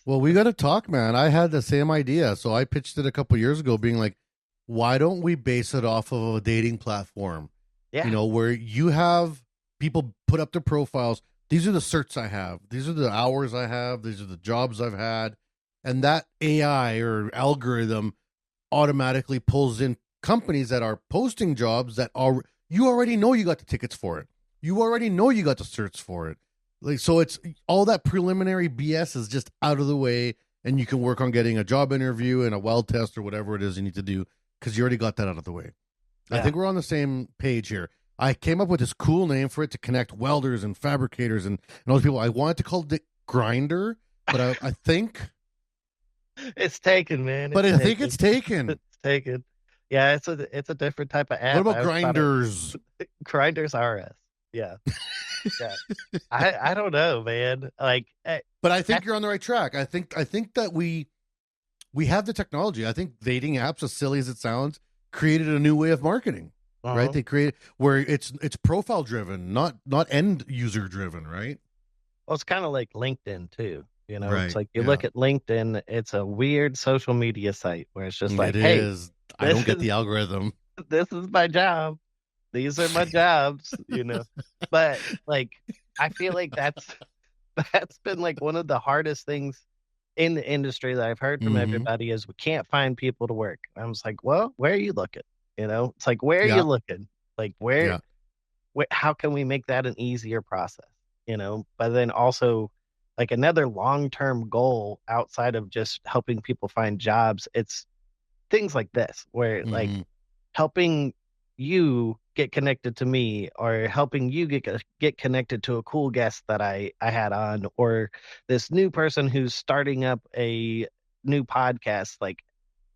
Well, we got to talk, man. I had the same idea. So I pitched it a couple years ago being like, why don't we base it off of a dating platform? Yeah. You know, where you have people put up their profiles. These are the certs I have. These are the hours I have. These are the jobs I've had. And that AI or algorithm automatically pulls in companies that are posting jobs that are, you already know you got the tickets for it. You already know you got the certs for it. Like, so it's all that preliminary BS is just out of the way, and you can work on getting a job interview and a weld test or whatever it is you need to do because you already got that out of the way. Yeah. I think we're on the same page here. I came up with this cool name for it to connect welders and fabricators and all those people. I wanted to call it Grinder, but I think
it's taken, man.
I think it's taken.
It's taken. Yeah, it's a different type of app.
What about Grinders?
Grinders RS. Yeah. Yeah. I don't know, man. Like,
But I think you're on the right track. I think that we have the technology. I think dating apps, as silly as it sounds, created a new way of marketing. Right? They create where it's profile driven, not end user driven, right?
well, it's kind of like LinkedIn too. You know, it's
Right.
like you
Yeah.
look at LinkedIn, it's a weird social media site where it's just like,
It
hey,
is. I
this
don't get
is
the algorithm.
this is my job. These are my jobs, you know. But like I feel like that's been like one of the hardest things in the industry that I've heard from
Mm-hmm.
everybody is we can't find people to work. I was like, well, where are you looking? You know, it's like, where are
Yeah.
you looking? Like,
Yeah.
how can we make that an easier process? You know, but then also like another long-term goal outside of just helping people find jobs, it's things like this where like
Mm-hmm.
helping you get connected to me or helping you get connected to a cool guest that I had on or this new person who's starting up a new podcast, like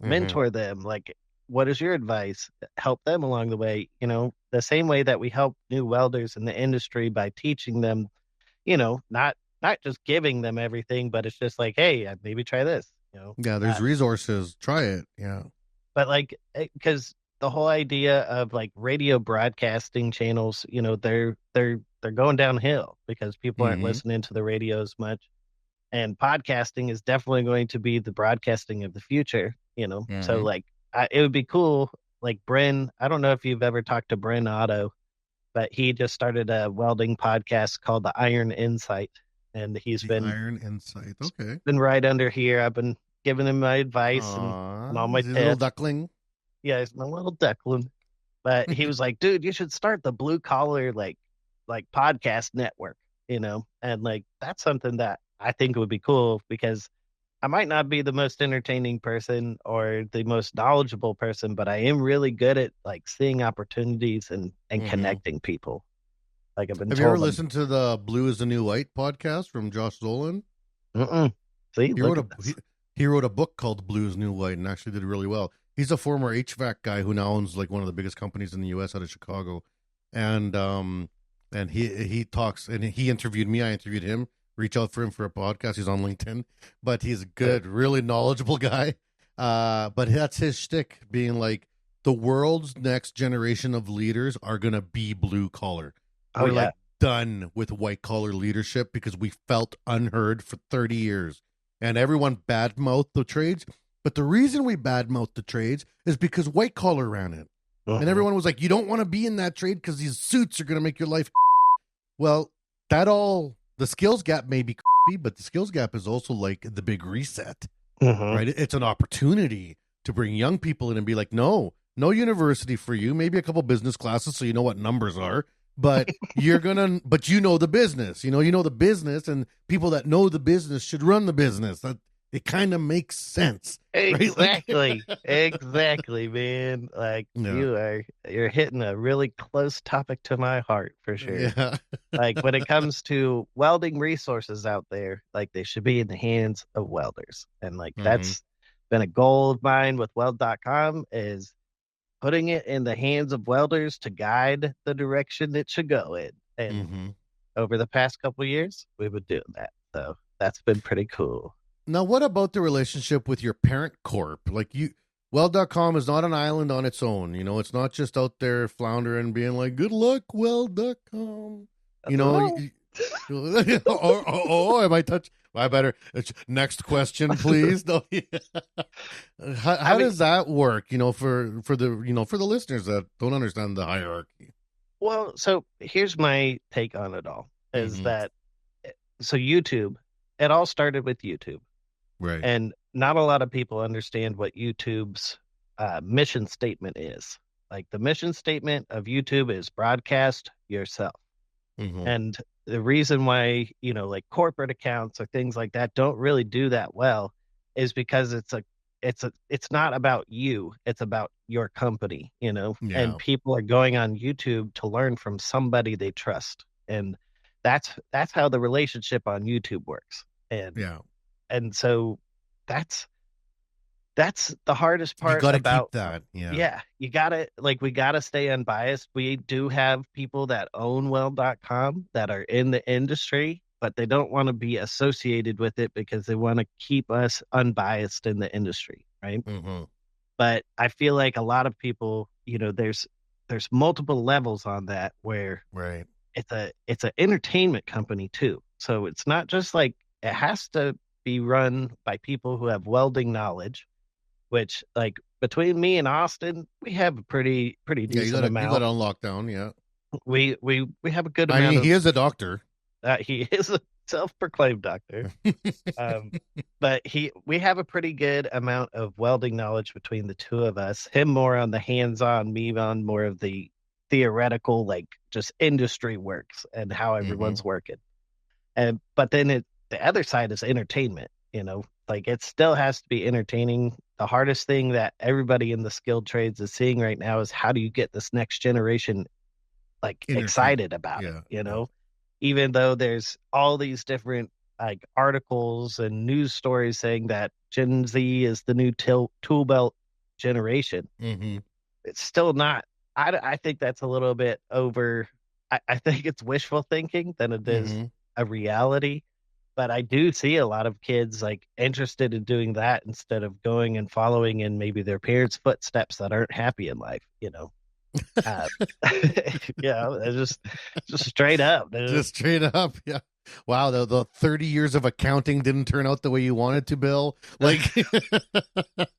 Mm-hmm.
mentor them, like what is your advice, help them along the way, you know, the same way that we help new welders in the industry by teaching them, you know, not just giving them everything, but it's just like, hey, maybe try this, you know.
Yeah, there's resources. Try it. Yeah.
But like, because the whole idea of like radio broadcasting channels, you know, they're going downhill because people aren't
Mm-hmm.
listening to the radio as much. And podcasting is definitely going to be the broadcasting of the future, you know. So
Mm-hmm.
like, it would be cool. Like Bryn, I don't know if you've ever talked to Bryn Otto, but he just started a welding podcast called the Iron Insight, and he's
The
been
Iron Insight. Okay.
right under here. I've been giving him my advice and all
Aw,
my
is he a little
tips.
duckling?
Yeah, he's my little Declan. But he was like, dude, you should start the blue collar like podcast network, you know? And like that's something that I think would be cool because I might not be the most entertaining person or the most knowledgeable person, but I am really good at like seeing opportunities and
Mm-hmm.
connecting people. Like I've been
Have you ever
told
listened to the Blue is the New White podcast from Josh Zolan?
mm-mm. See,
He
look
wrote
at
a
this.
he wrote a book called Blue is New White and actually did really well. He's a former HVAC guy who now owns like one of the biggest companies in the US out of Chicago. And he talks and he interviewed me, I interviewed him. Reach out for him for a podcast. He's on LinkedIn. But he's a good, really knowledgeable guy. But that's his shtick, being like the world's next generation of leaders are gonna be blue collar.
Oh
We're
yeah.
like done with white collar leadership because we felt unheard for 30 years and everyone badmouthed the trades. But the reason we badmouthed the trades is because white collar ran it. And
Mhm.
everyone was like, you don't want to be in that trade because these suits are going to make your life. Well, the skills gap may be crappy, but the skills gap is also like the big reset,
Mhm.
right? It's an opportunity to bring young people in and be like, no university for you, maybe a couple business classes so you know what numbers are, but but you know the business, you know the business, and people that know the business should run the business. That it kind of makes sense, right?
Exactly. Exactly, man. Like
Yeah.
you're hitting a really close topic to my heart for sure.
Yeah.
Like when it comes to welding resources out there, like they should be in the hands of welders. And like
Mm-hmm.
that's been a goal of mine with weld.com is putting it in the hands of welders to guide the direction it should go in. And
Mm-hmm.
over the past couple of years, we've been doing that. So that's been pretty cool.
Now, what about the relationship with your parent corp? Like Weld.com is not an island on its own. You know, it's not just out there floundering, being like, good luck, Weld.com. You know, am I touch? I better. Next question, please. No, how does that work? You know, for the listeners that don't understand the hierarchy.
Well, so here's my take on it all is
Mm-hmm.
that so YouTube, it all started with YouTube.
Right.
And not a lot of people understand what YouTube's mission statement is. Like the mission statement of YouTube is broadcast yourself.
Mm-hmm.
And the reason why, you know, like corporate accounts or things like that don't really do that well is because it's not about you, it's about your company, you know.
Yeah.
And people are going on YouTube to learn from somebody they trust. And that's how the relationship on YouTube works.
Yeah.
And so that's That's the hardest
You
part
got to
about
keep that. Yeah.
yeah, you gotta we gotta stay unbiased. We do have people that own weld.com that are in the industry, but they don't want to be associated with it because they want to keep us unbiased in the industry, right?
Mm-hmm.
But I feel like a lot of people, there's multiple levels on that where
Right.
it's an entertainment company too. So it's not just like it has to be run by people who have welding knowledge, which like between me and Austin, we have a pretty
Yeah,
decent
you got it
amount.
on lockdown. Yeah.
We have a good
I
amount
mean,
of
he is a doctor.
he is a self-proclaimed doctor. But we have a pretty good amount of welding knowledge between the two of us. Him more on the hands-on, me on more of the theoretical, like just industry works and how everyone's working. And but then the other side is entertainment, like it still has to be entertaining. The hardest thing that everybody in the skilled trades is seeing right now is how do you get this next generation like excited about it, even though there's all these different like articles and news stories saying that Gen Z is the new tool belt generation. It's still not. I think that's a little bit over. I think it's wishful thinking than it is a reality. But I do see a lot of kids like interested in doing that instead of going and following in maybe their parents' footsteps that aren't happy in life, just straight up, dude.
Just straight up. Yeah. Wow. The 30 years of accounting didn't turn out the way you wanted to, Bill. Like,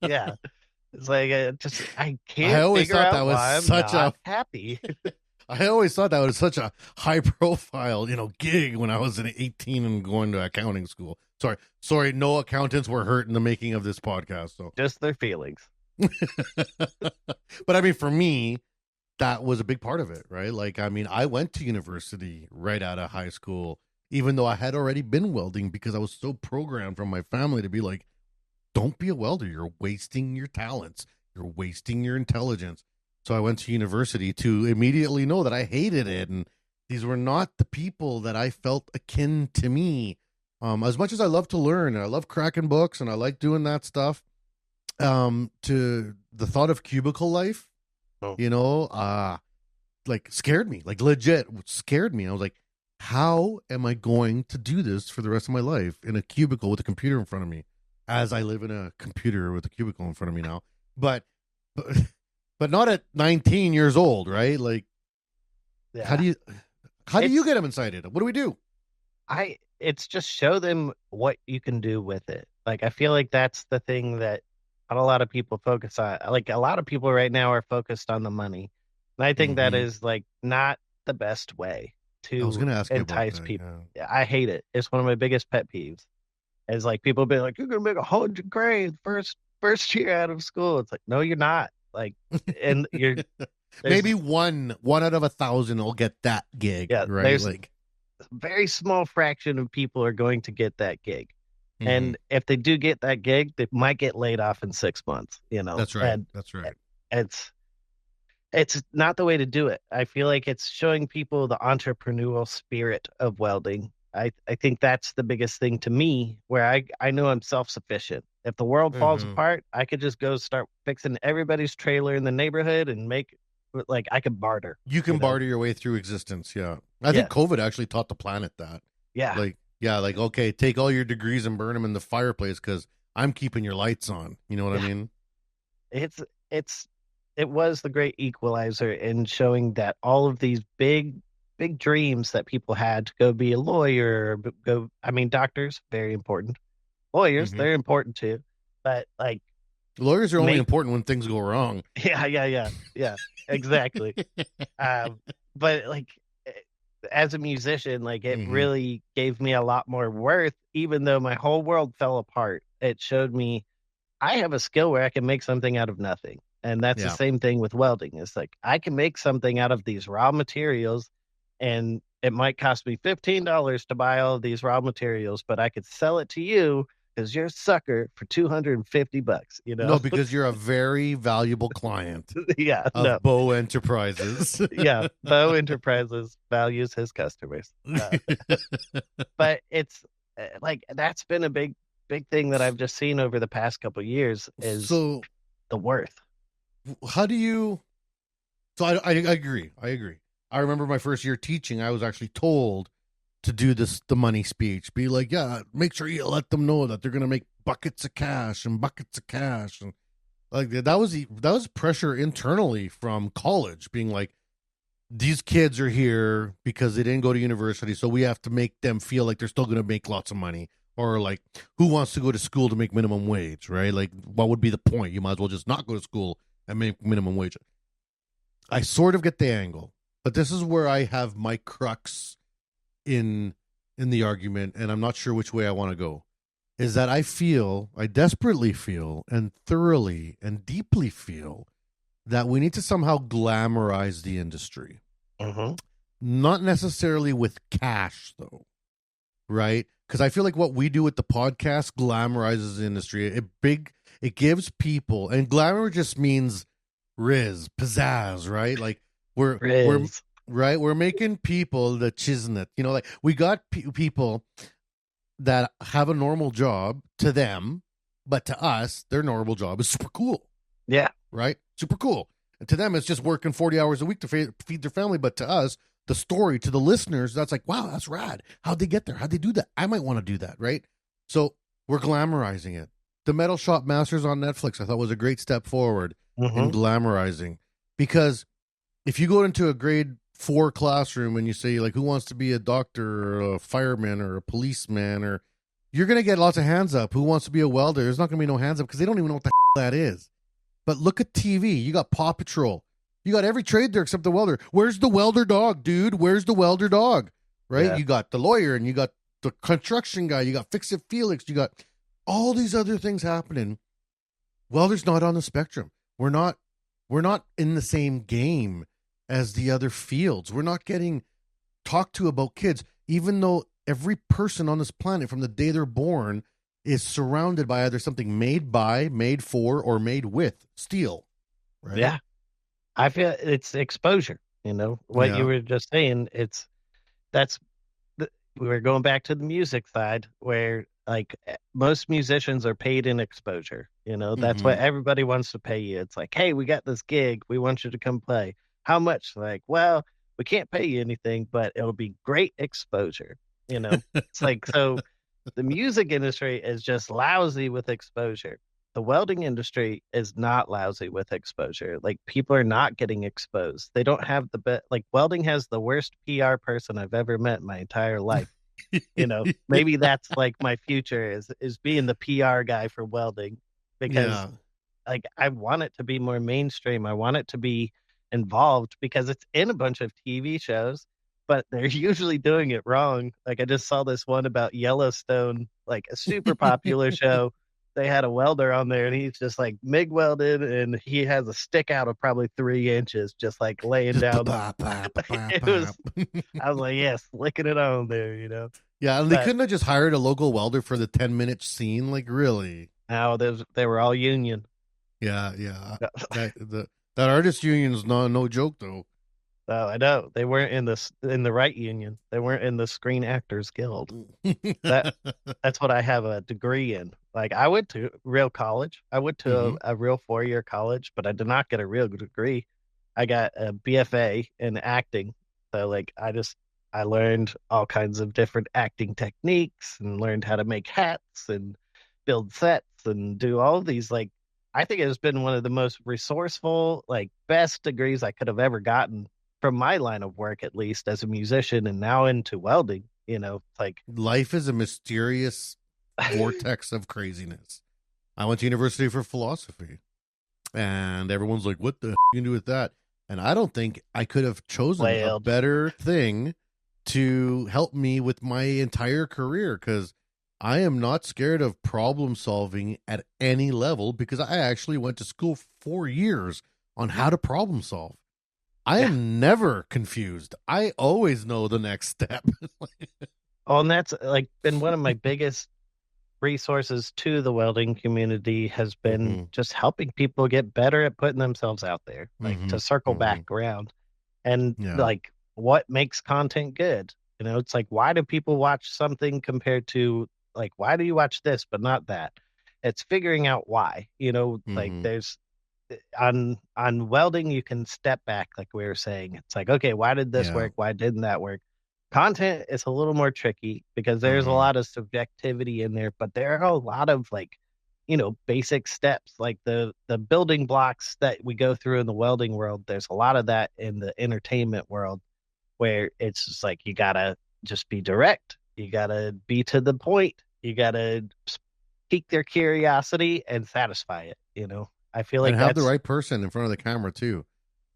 yeah. It's like, I can't
I always
figure
thought
out
that was
why I'm
such
not happy.
I always thought that was such a high profile, gig when I was 18 and going to accounting school. Sorry. No accountants were hurt in the making of this podcast. So
just their feelings.
But I mean, for me, that was a big part of it, right? Like, I mean, I went to university right out of high school, even though I had already been welding because I was so programmed from my family to be like, don't be a welder. You're wasting your talents. You're wasting your intelligence. So I went to university to immediately know that I hated it. And these were not the people that I felt akin to me. As much as I love to learn and I love cracking books and I like doing that stuff, to the thought of cubicle life, like scared me, like legit scared me. I was like, how am I going to do this for the rest of my life in a cubicle with a computer in front of me, as I live in a computer with a cubicle in front of me now, but not at 19 years old, right? Like, how do you get them excited? What do we do?
It's just show them what you can do with it. Like, I feel like that's the thing that not a lot of people focus on. Like, a lot of people right now are focused on the money. And I think that is like not the best way to entice people. Yeah. I hate it. It's one of my biggest pet peeves. It's like people be like, you're going to make $100,000 first year out of school. It's like, no, you're not. Like, and you're
maybe one out of 1,000 will get that gig. Yeah, right. Like,
a very small fraction of people are going to get that gig. And if they do get that gig, they might get laid off in 6 months,
That's right. That's right.
It's not the way to do it. I feel like it's showing people the entrepreneurial spirit of welding. I think that's the biggest thing to me, where I know I'm self-sufficient. If the world falls apart, I could just go start fixing everybody's trailer in the neighborhood and make, like, I could barter.
You can barter your way through existence. Yeah. I think COVID actually taught the planet that.
Yeah.
Like, okay, take all your degrees and burn them in the fireplace because I'm keeping your lights on. You know what I mean?
It was the great equalizer in showing that all of these big dreams that people had to go be a lawyer, doctors, very important. Lawyers, they're important too. But like,
lawyers are only important when things go wrong.
Yeah, exactly. But like, as a musician, like, it really gave me a lot more worth, even though my whole world fell apart. It showed me I have a skill where I can make something out of nothing. And that's the same thing with welding. It's like, I can make something out of these raw materials, and it might cost me $15 to buy all of these raw materials, but I could sell it to you because you're a sucker for $250,
No, because you're a very valuable client.
Of
Beau Enterprises.
Yeah, Beau Enterprises values his customers. But it's like, that's been a big big thing that I've just seen over the past couple of years is
So
the worth.
how do you? So I agree. I agree. I remember my first year teaching. I was actually told to do the money speech. Be like, yeah, make sure you let them know that they're gonna make buckets of cash, and like that was pressure internally from college, being like, these kids are here because they didn't go to university, so we have to make them feel like they're still gonna make lots of money. Or like, who wants to go to school to make minimum wage, right? Like, what would be the point? You might as well just not go to school and make minimum wage. I sort of get the angle, but this is where I have my crux in the argument, and I'm not sure which way I want to go. Is that I desperately feel, and thoroughly and deeply feel that we need to somehow glamorize the industry.
Mm-hmm.
Not necessarily with cash, though, right? Because I feel like what we do with the podcast glamorizes the industry. It gives people, and glamour just means pizzazz, right? Like we're right. We're making people the chisnet. You know, like we got people that have a normal job to them, but to us, their normal job is super cool.
Yeah.
Right? Super cool. And to them, it's just working 40 hours a week to feed their family. But to us, the story, to the listeners, that's like, wow, that's rad. How'd they get there? How'd they do that? I might want to do that, right? So we're glamorizing it. The Metal Shop Masters on Netflix, I thought was a great step forward in glamorizing. Because if you go into a grade 4 classroom and you say, like, who wants to be a doctor or a fireman or a policeman, or you're going to get lots of hands up. Who wants to be a welder? There's not going to be no hands up because they don't even know what the hell that is. But look at TV. You got Paw Patrol. You got every trade there except the welder. Where's the welder dog, dude? Where's the welder dog? Right? Yeah. You got the lawyer, and you got the construction guy. You got Fix-It Felix. You got all these other things happening. Welder's not on the spectrum. We're not in the same game as the other fields. We're not getting talked to about kids, even though every person on this planet from the day they're born is surrounded by either something made by, made for, or made with steel. Right?
Yeah. I feel it's exposure, what you were just saying. We were going back to the music side where, like, most musicians are paid in exposure. That's what everybody wants to pay you. It's like, hey, we got this gig. We want you to come play. How much? Like, well, we can't pay you anything, but it'll be great exposure. It's like, so the music industry is just lousy with exposure. The welding industry is not lousy with exposure. Like, people are not getting exposed. They don't have like, welding has the worst PR person I've ever met in my entire life. Maybe that's like my future is being the PR guy for welding, because like, I want it to be more mainstream. I want it to be involved because it's in a bunch of TV shows, but they're usually doing it wrong. Like, I just saw this one about Yellowstone, like a super popular show. They had a welder on there, and he's just like MIG welded, and he has a stick out of probably 3 inches, just like laying down. I was like, yes, licking it on there,
Yeah, and they couldn't have just hired a local welder for the 10-minute scene, like, really.
No, they were all union.
Yeah. that artist union is no joke, though.
Oh, I know. They weren't in the right union. They weren't in the Screen Actors Guild. That's what I have a degree in. Like, I went to real college. I went to a real 4-year college, but I did not get a real degree. I got a BFA in acting. So, like, I learned all kinds of different acting techniques and learned how to make hats and build sets and do all of these. Like, I think it has been one of the most resourceful, like, best degrees I could have ever gotten from my line of work, at least as a musician, and now into welding. Like,
life is a mysterious vortex of craziness. I went to university for philosophy, and everyone's like, what the you can do with that? And I don't think I could have chosen a better thing to help me with my entire career, because I am not scared of problem solving at any level, because I actually went to school 4 years on how to problem solve. I am never confused. I always know the next step.
Oh, and that's like been one of my biggest resources to the welding community, has been just helping people get better at putting themselves out there, like to circle back around. And like, what makes content good? It's like, why do people watch something compared to like, why do you watch this but not that? It's figuring out why, like
Mhm.
there's on welding, you can step back, like we were saying. It's like, okay, why did this
Yeah.
work? Why didn't that work? Content is a little more tricky because there's a
Mhm.
lot of subjectivity in there, but there are a lot of like, basic steps, like the building blocks that we go through in the welding world. There's a lot of that in the entertainment world where it's just like, you gotta just be direct. You gotta be to the point. You gotta pique their curiosity and satisfy it. I feel
And
like
have the
that's,
right person in front of the camera too.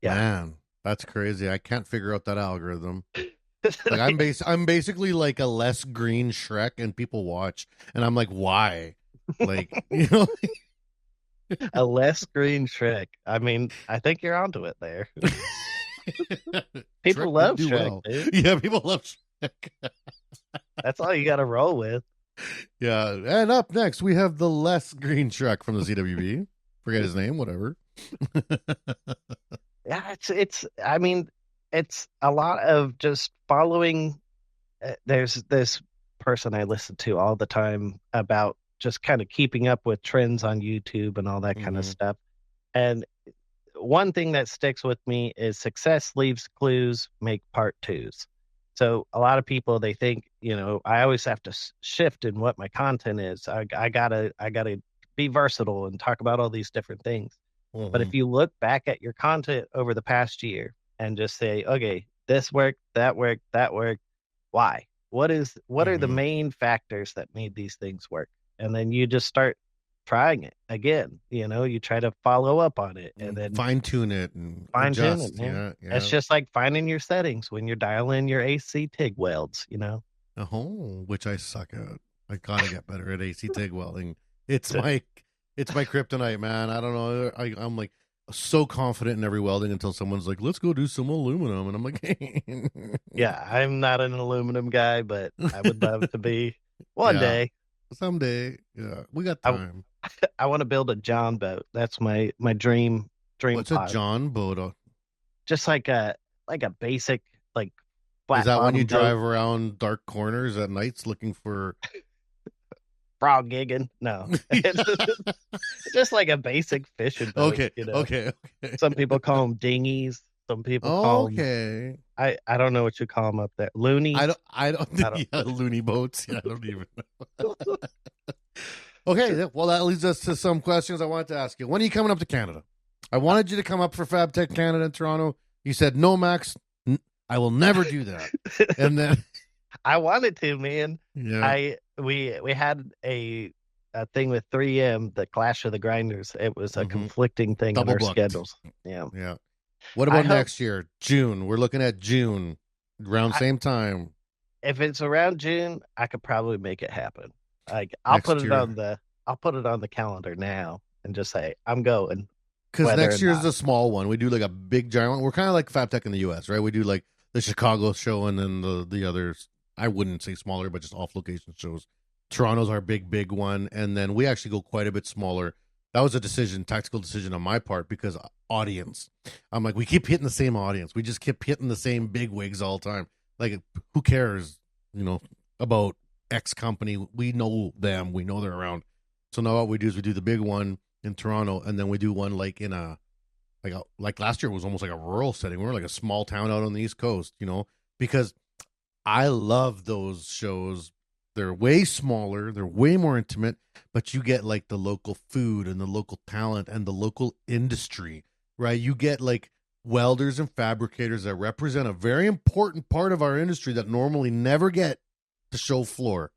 yeah.
Man, that's crazy. I can't figure out that algorithm. Like I'm basically like a less green Shrek, and people watch, and I'm like, why? Like,
A less green Shrek. I mean, I think you're onto it there. People
Shrek
love
did do
Shrek,
well.
dude.
Yeah, people love Shrek.
That's all you got to roll with.
Yeah, and up next we have the less green Shrek from the CWB. Forget his name, whatever.
Yeah, I mean, it's a lot of just following. There's this person I listen to all the time about just kind of keeping up with trends on YouTube and all that kind of
Mhm.
stuff. And one thing that sticks with me is success leaves clues, make part twos. So a lot of people, they think, I always have to shift in what my content is. I gotta be versatile and talk about all these different things. But if
Mhm.
you look back at your content over the past year and just say, okay, this worked, that worked, that worked, why? What are the
Mhm.
main factors that made these things work? And then you just start trying it again. You try to follow up on it and then
Fine tune it and
fine tune it,
adjust.
man.
Yeah,
It's
yeah.
just like finding your settings when you're dialing your AC TIG welds.
Oh, which I suck at. I gotta get better at AC TIG welding. It's my kryptonite, man. I don't know. I'm like so confident in every welding until someone's like, "Let's go do some aluminum," and I'm like,
Yeah, I'm not an aluminum guy, but I would love to be one
"Yeah,
day.
someday. Yeah, we got
I
time."
I want to build a John boat. That's my dream
What's a
pod.
John boat?
Just like a basic like
Is
flat
that when you
bottom boat.
drive around dark corners at nights looking for?
Frog gigging. No. It's just like a basic fishing boat,
Okay, okay, okay,
Some people call them dinghies. Some people call them,
okay.
I don't know what you call them up there. Loonies.
I don't.
I don't.
Yeah, loony boats. Yeah, I don't even know. Okay, well, that leads us to some questions I wanted to ask you. When are you coming up to Canada? I wanted you to come up for FabTech Canada in Toronto. You said, no, Max, I will never do that. And then,
I wanted to, man.
yeah,
We had a thing with 3M, the Clash of the Grinders. It was a
hmm
conflicting thing on
double
our
booked.
schedules. Yeah.
Yeah. What
I
about
hope
next year? June. We're looking at June, around
I,
same time
if it's around June, I could probably make it happen. Like
next year.
I'll put it on the calendar now and just say I'm going,
Because
whether or
next year's
not.
the small one. We do like a big giant one. We're kind of like FabTech in the US, right? We do like the Chicago show and then the others. I wouldn't say smaller, but just off location shows. Toronto's our big one, and then we actually go quite a bit smaller. That was a tactical decision on my part because audience. I'm like, we keep hitting the same audience. We just keep hitting the same big wigs all the time. Like, who cares, about X company? We know them. We know they're around. So now what we do is we do the big one in Toronto, and then we do one like in like last year was almost like a rural setting. We were like a small town out on the East Coast, because I love those shows. They're way smaller, they're way more intimate, but you get like the local food and the local talent and the local industry, right? You get like welders and fabricators that represent a very important part of our industry that normally never get the show floor,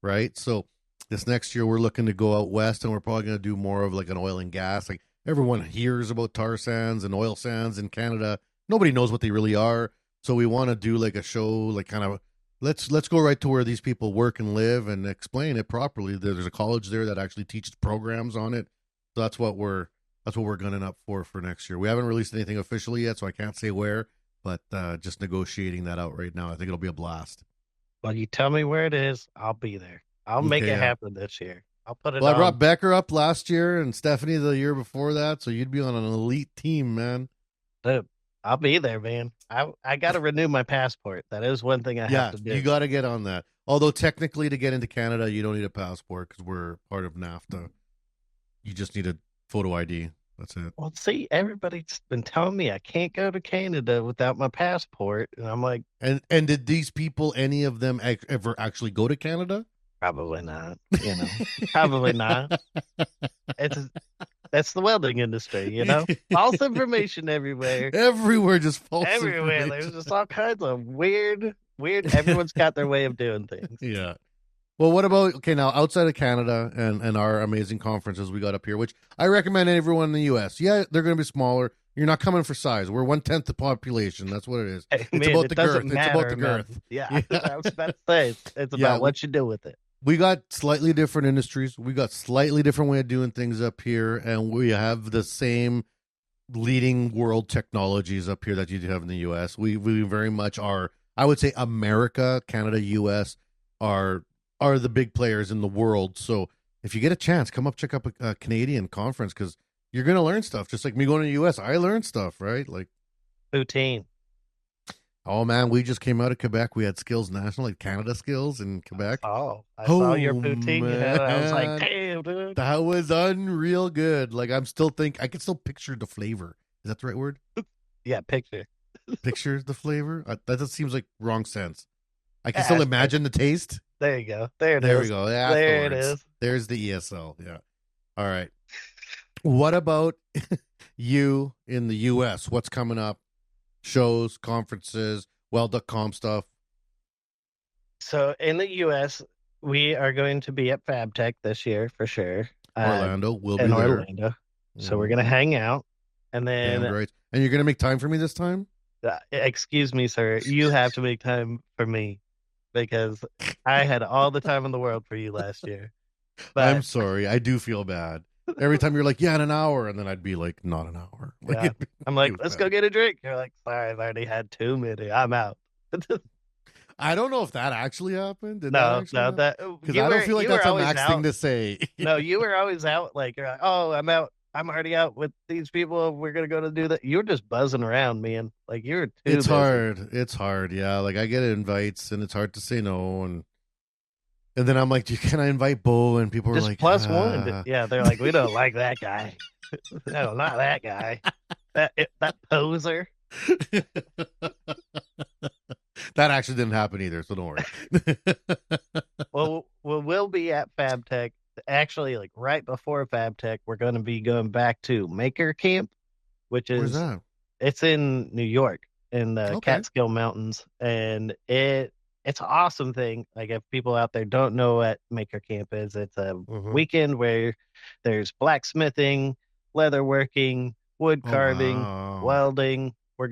right? So this next year we're looking to go out west, and we're probably going to do more of like an oil and gas. Like everyone hears about tar sands and oil sands in Canada. Nobody knows what they really are. So we want to do like a show, like kind of let's go right to where these people work and live and explain it properly. There's a college there that actually teaches programs on it. So that's what we're gunning up for next year. We haven't released anything officially yet, so I can't say where, but just negotiating that out right now. I think it'll be a blast.
Well, you tell me where it is, I'll be there. I'll make
Okay,
it
yeah.
happen this year. I'll put it
Well, I
on.
brought Becker up last year and Stephanie the year before that, so you'd be on an elite team, man.
Dude, I'll be there, man. I got to renew my passport. That is one thing I
Yeah,
have to do.
you got to get on that. Although technically to get into Canada, you don't need a passport because we're part of NAFTA. You just need a photo ID. That's it.
Well, see, everybody's been telling me I can't go to Canada without my passport, and I'm like,
And did these people, any of them, ever actually go to Canada?
probably not. Probably not. That's the welding industry, false information everywhere.
Everywhere, just false
Everywhere. There's
information.
just all kinds of weird. Everyone's got their way of doing things.
Yeah. Well, what about, okay, now outside of Canada and our amazing conferences we got up here, which I recommend everyone in the U.S. Yeah, they're going to be smaller. You're not coming for size. We're 1/10 the population. That's what it is.
Hey,
It's
man,
about
it
the
doesn't
girth. It's about the
matter, man.
girth.
Yeah,
Yeah.
I was about to say it's
Yeah,
about what you do with it.
We got slightly different industries. We got slightly different way of doing things up here, and we have the same leading world technologies up here that you have in the U.S. We very much are. I would say America, Canada, U.S. are the big players in the world. So if you get a chance, come up check out a Canadian conference because you're gonna learn stuff. Just like me going to the U.S., I learned stuff, right? Like
Poutine.
oh man, we just came out of Quebec. We had skills national, like Canada skills in Quebec.
Oh, I saw your poutine.
Man.
I was like, damn, dude.
That was unreal good. Like I can still picture the flavor. Is that the right word?
Yeah, picture.
Picture the flavor? That just seems like wrong sense. I can
Yeah,
still imagine the taste.
There you go. There it is.
There we go. Yeah,
There it
afterwards.
is.
There's the ESL. Yeah. All right. What about you in the US? What's coming up? Shows, conferences, Weld.com stuff.
So in the U.S., we are going to be at FabTech this year for sure.
Orlando will be
in
there.
Orlando. So we're going to hang out. And then,
Damn right. And you're going to make time for me this time?
excuse me, sir, you have to make time for me because I had all the time in the world for you last year. But
I'm sorry. I do feel bad. Every time you're like, yeah, in an hour. And then I'd be like, not an hour. Like,
yeah, I'm like,
was
let's
bad.
go get a drink. You're like, sorry, I've already had too many. I'm out.
I don't know if that actually happened. Did
No,
that actually
that
because I don't feel like that's a max thing to say.
No, you were always out. Like, you're like, oh, I'm out. I'm already out with these people. We're gonna go to do that. You're just buzzing around, man. Like you're too
It's
busy.
hard. It's hard. Yeah, like I get invites and it's hard to say no. And then I'm like, can I invite Beau? And people are
Just
like,
plus one. Yeah, they're like, we don't like that guy. No, not that guy. That poser.
That actually didn't happen either, so don't worry.
Well, we'll be at FabTech. Actually, like right before FabTech, we're going to be going back to Maker Camp, which
Where's
is
that?
it's in New York in the
Okay.
Catskill Mountains, and it's an awesome thing. Like if people out there don't know what Maker Camp is, it's a
Mhm.
weekend where there's blacksmithing, leatherworking, wood
Oh,
carving,
wow.
welding. We're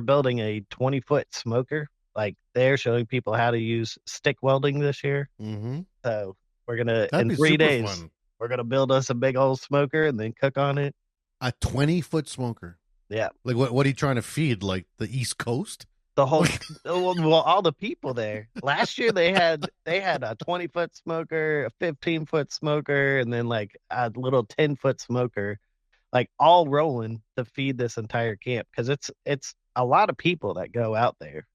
building a 20-foot smoker. Like they're showing people how to use stick welding this year.
Mm-hmm.
So we're gonna
That'd
in
be
3
super
days
fun.
we're gonna build us a big old smoker and then cook on it.
A 20-foot smoker.
Yeah.
Like what are you trying to feed? Like the East Coast?
The whole well, all the people there. Last year they had a 20-foot smoker, a 15-foot smoker, and then like a little 10-foot smoker, like all rolling to feed this entire camp because it's a lot of people that go out there.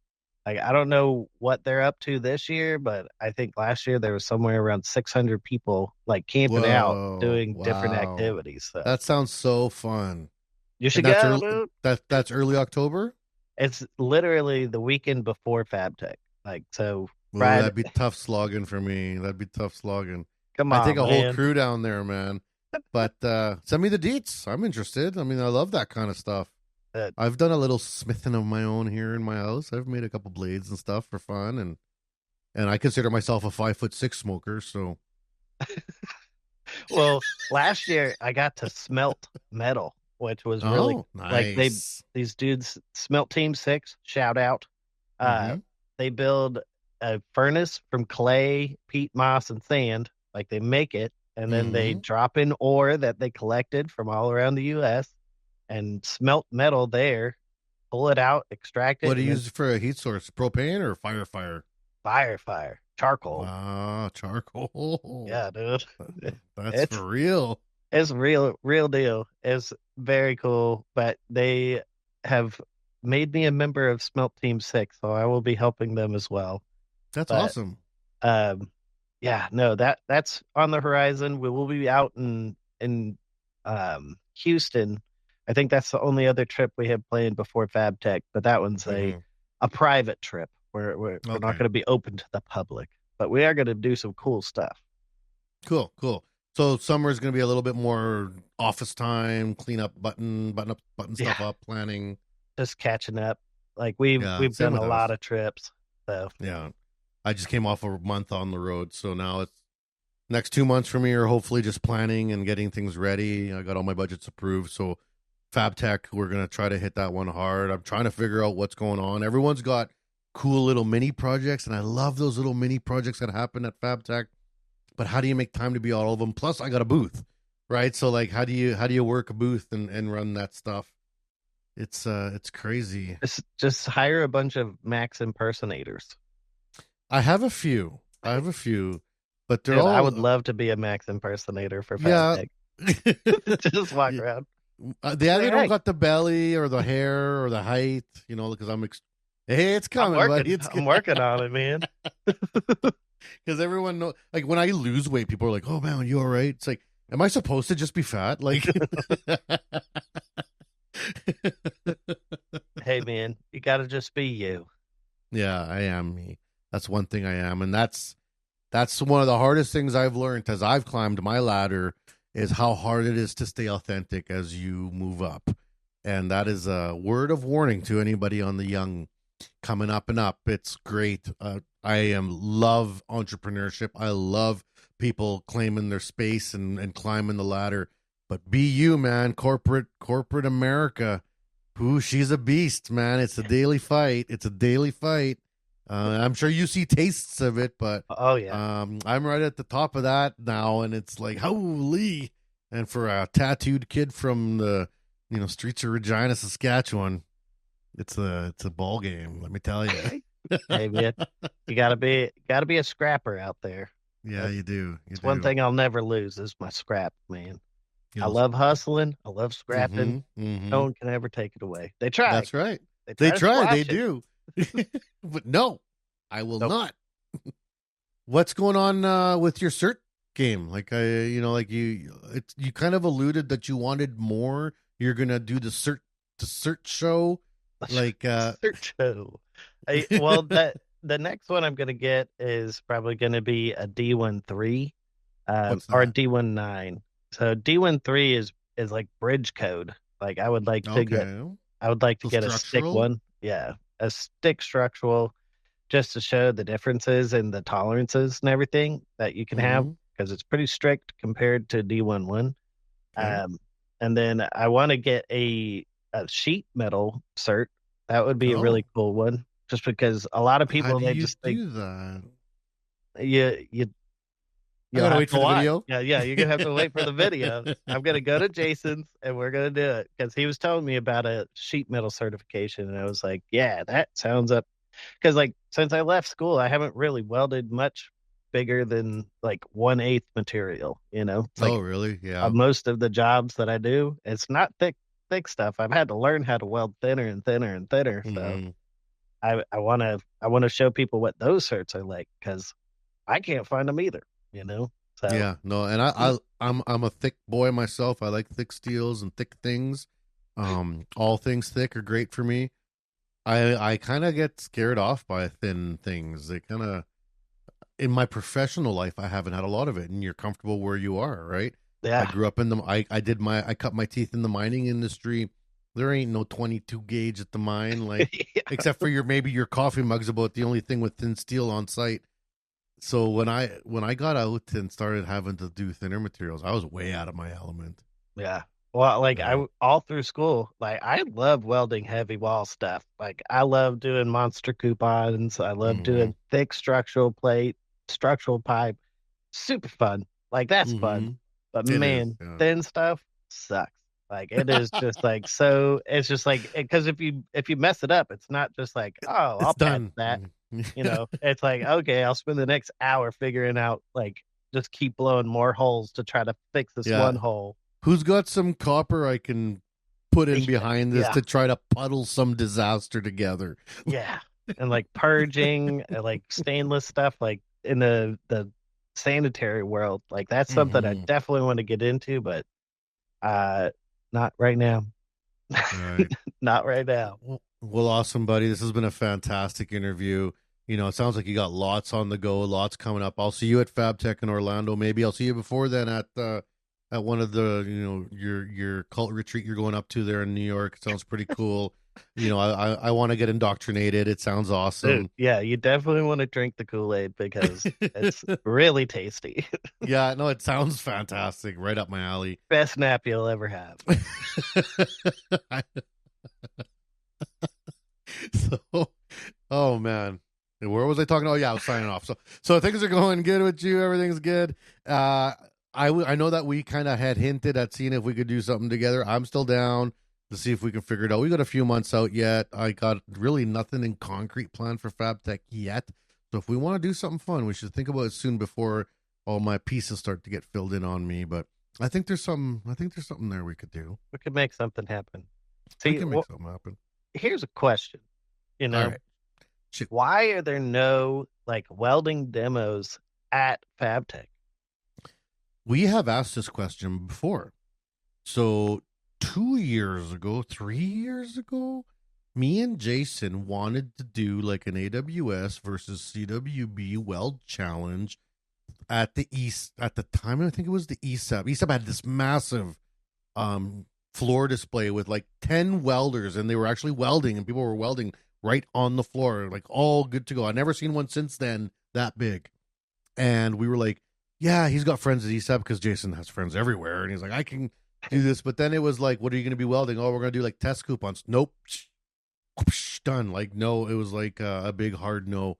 Like I don't know what they're up to this year, but I think last year there was somewhere around 600 people like camping out doing different
Wow.
activities. So
That sounds so fun.
you should
And
go,
that's
dude.
that's early October?
It's literally the weekend before FabTech. Like so.
Ooh,
Friday.
that'd be tough slogging for me. That'd be tough slogging.
Come on,
I take a
man.
whole crew down there, man. But send me the deets. I'm interested. I mean, I love that kind of stuff. I've done a little smithing of my own here in my house. I've made a couple blades and stuff for fun, and I consider myself a 5'6" smoker. So,
well, last year I got to smelt metal, which was really
nice.
like these dudes smelt Team 6. Shout out. They build a furnace from clay, peat, moss, and sand. Like they make it, and then they drop in ore that they collected from all around the U.S. and smelt metal there, pull it out, extract it.
What do you use for a heat source? Propane or fire?
Charcoal.
Ah, charcoal.
Yeah, dude.
That's for real.
It's real deal. It's very cool. But they have made me a member of Smelt Team 6, so I will be helping them as well.
That's awesome.
Yeah, no, that's on the horizon. We will be out in Houston. I think that's the only other trip we have planned before FabTech, but that one's a private trip. We're not
Okay.
going to be open to the public, but we are going to do some cool stuff.
Cool. So summer is going to be a little bit more office time, clean up, button stuff
Yeah.
up, planning.
Just catching up. Like we've
Same
done
with
a
us.
lot of trips. So
Yeah. I just came off a month on the road, so now it's next 2 months for me are hopefully just planning and getting things ready. I got all my budgets approved, so FabTech, we're gonna try to hit that one hard. I'm trying to figure out what's going on. Everyone's got cool little mini projects, and I love those little mini projects that happen at FabTech. But how do you make time to be all of them? Plus, I got a booth, right? So like, how do you work a booth and run that stuff? It's crazy.
just hire a bunch of Max impersonators.
I have a few, but they're
Dude,
all.
I would love to be a Max impersonator for
Yeah.
FabTech. Just walk
Yeah.
around.
They either
Hey.
don't got the belly or the hair or the height, because hey, it's coming, buddy.
I'm working on it, man.
Because everyone know, like when I lose weight, people are like, "Oh man, you all right?" It's like, am I supposed to just be fat? Like,
Hey, man, you got to just be you.
yeah, I am me. That's one thing I am, and that's one of the hardest things I've learned as I've climbed my ladder is how hard it is to stay authentic as you move up. And that is a word of warning to anybody on the young coming up and up. It's great. I love entrepreneurship. I love people claiming their space and climbing the ladder. But be you, man. Corporate America. Ooh, she's a beast, man. It's a daily fight. I'm sure you see tastes of it, but
Oh, yeah.
I'm right at the top of that now, and it's like, holy. And for a tattooed kid from the streets of Regina, Saskatchewan, it's a ball game. Let me tell you.
Hey, man, you got to be a scrapper out there.
Yeah, you do.
It's one thing I'll never lose is my scrap, man. I love hustling. I love scrapping. No one can ever take it away. They try.
That's right.
They
They
to
try.
squash
They
it.
do. But no, I will
Nope.
not. What's going on with your cert game? Like you kind of alluded that you wanted more. You're gonna do the cert show, like
Cert show. Well, the next one I'm gonna get is probably gonna be a D13,
What's
or a
that?
D19. So D13 is like bridge code. Like I would like to get a stick
structural?
one. Yeah, a stick structural, just to show the differences in the tolerances and everything that you can have,
Mhm.
because it's pretty strict compared to D11.
Okay.
And then I want to get a sheet metal cert. That would be a really cool one, just because a lot of
How
people
do
they
you
just think
do that?
you
I gotta wait for the
watch.
video.
Yeah, you're gonna have to wait for the video. I'm gonna go to Jason's and we're gonna do it, because he was telling me about a sheet metal certification, and I was like, yeah, that sounds up. Because like since I left school, I haven't really welded much bigger than like 1/8 material. It's like
Really? Yeah.
most of the jobs that I do, it's not thick stuff. I've had to learn how to weld thinner and thinner and thinner. So
Mhm.
I want to show people what those certs are like, because I can't find them either. So
Yeah. No, and I'm a thick boy myself. I like thick steels and thick things. All things thick are great for me. I kind of get scared off by thin things. They kind of in my professional life, I haven't had a lot of it, and you're comfortable where you are, right? I
yeah,
grew up in the I cut my teeth in the mining industry. There ain't no 22 gauge at the mine, like except for maybe your coffee mugs, about the only thing with thin steel on site. So when I got out and started having to do thinner materials, I was way out of my element.
yeah. Well, like
Yeah.
I all through school, like I love welding heavy wall stuff. Like I love doing monster coupons. I love
Mhm.
doing thick structural plate, structural pipe. Super fun. Like that's fun.
Mhm.
But
It is.
man,
Yeah.
thin stuff sucks. Like it is just like so. It's just like, because if you mess it up, it's not just like, oh, I'll
It's
patch
done.
that. It's like, okay, I'll spend the next hour figuring out, like, just keep blowing more holes to try to fix this
Yeah.
one hole.
Who's got some copper I can put in behind this
Yeah.
to try to puddle some disaster together?
Yeah. And like purging, and like stainless stuff, like in the sanitary world. Like that's something I definitely want to get into, but not right now.
Right.
Not right now.
Well, awesome, buddy. This has been a fantastic interview. You know, it sounds like you got lots on the go, lots coming up. I'll see you at FabTech in Orlando. Maybe I'll see you before then at one of the, you know, your cult retreat you're going up to there in New York. It sounds pretty cool. You know, I want to get indoctrinated. It sounds awesome.
Dude, yeah, you definitely want to drink the Kool-Aid because it's really tasty.
Yeah, no, it sounds fantastic. Right up my alley.
Best nap you'll ever have.
So, oh man, where was I talking? Oh yeah, I was signing off. So things are going good with you. Everything's good. I know that we kind of had hinted at seeing if we could do something together. I'm still down to see if we can figure it out. We got a few months out yet. I got really nothing in concrete planned for FabTech yet. So if we want to do something fun, we should think about it soon before all my pieces start to get filled in on me. But I think there's something there we could do.
We could make something happen.
We can make something happen.
Here's a question. You know,
right.
Why are there no like welding demos at FabTech?
We have asked this question before. So 3 years ago, me and Jason wanted to do like an AWS versus CWB weld challenge at the time. I think it was the ESAB. ESAB had this massive floor display with like 10 welders, and they were actually welding, and people were welding right on the floor, like all good to go. I've never seen one since then that big. And we were like, yeah, he's got friends at ESAB because Jason has friends everywhere. And he's like, I can do this. But then it was like, what are you going to be welding? Oh, we're going to do like test coupons. Nope. Done. Like, no, it was like a big hard no.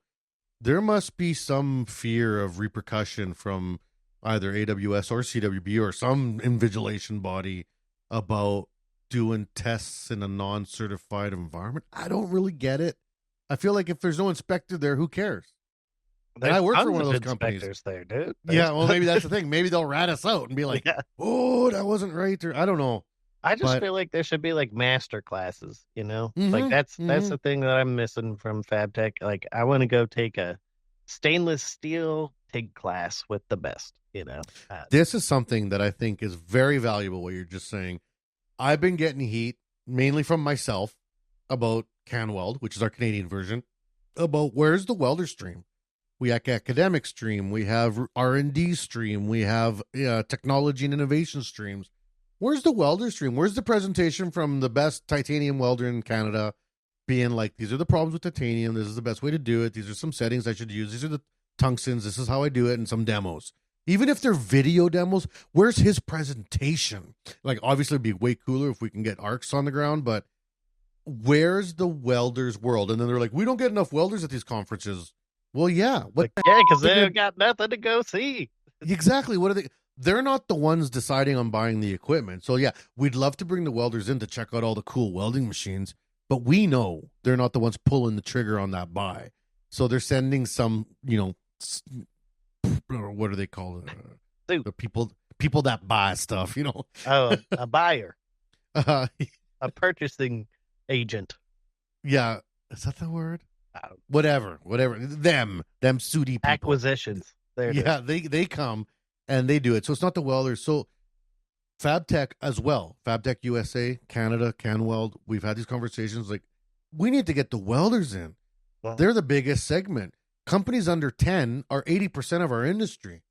There must be some fear of repercussion from either AWS or CWB or some invigilation body about doing tests in a non-certified environment. I don't really get it. I feel like if there's no inspector there, who cares? And I work for one of those companies
there, dude.
Yeah, well, maybe that's the thing. Maybe they'll rat us out and be like, oh, that wasn't right. Or I don't know.
I just feel like there should be like master classes, you know? Like that's the thing that I'm missing from FabTech. Like I want to go take a stainless steel TIG class with the best, you know?
This is something that I think is very valuable, what you're just saying. I've been getting heat, mainly from myself, about CanWeld, which is our Canadian version, about where's the welder stream. We have academic stream, we have R&D stream, we have technology and innovation streams. Where's the welder stream? Where's the presentation from the best titanium welder in Canada being like, these are the problems with titanium, this is the best way to do it, these are some settings I should use, these are the tungstens, this is how I do it, and some demos. Even if they're video demos, where's his presentation? Like, obviously, it'd be way cooler if we can get arcs on the ground, but where's the welders' world? And then they're like, we don't get enough welders at these conferences. Well, yeah.
Because they've got nothing to go see.
Exactly. What are they? They're not the ones deciding on buying the equipment. So, yeah, we'd love to bring the welders in to check out all the cool welding machines, but we know they're not the ones pulling the trigger on that buy. So they're sending some, you know, what do they call it? The people that buy stuff, you know.
Oh, a buyer. A purchasing agent.
Yeah. Is that the word? Whatever. Them sooty people.
Acquisitions.
Yeah, they come and they do it. So it's not the welders. So FabTech as well. FabTech USA, Canada, CanWeld. We've had these conversations like, we need to get the welders in. Well, they're the biggest segment. Companies under 10 are 80% of our industry.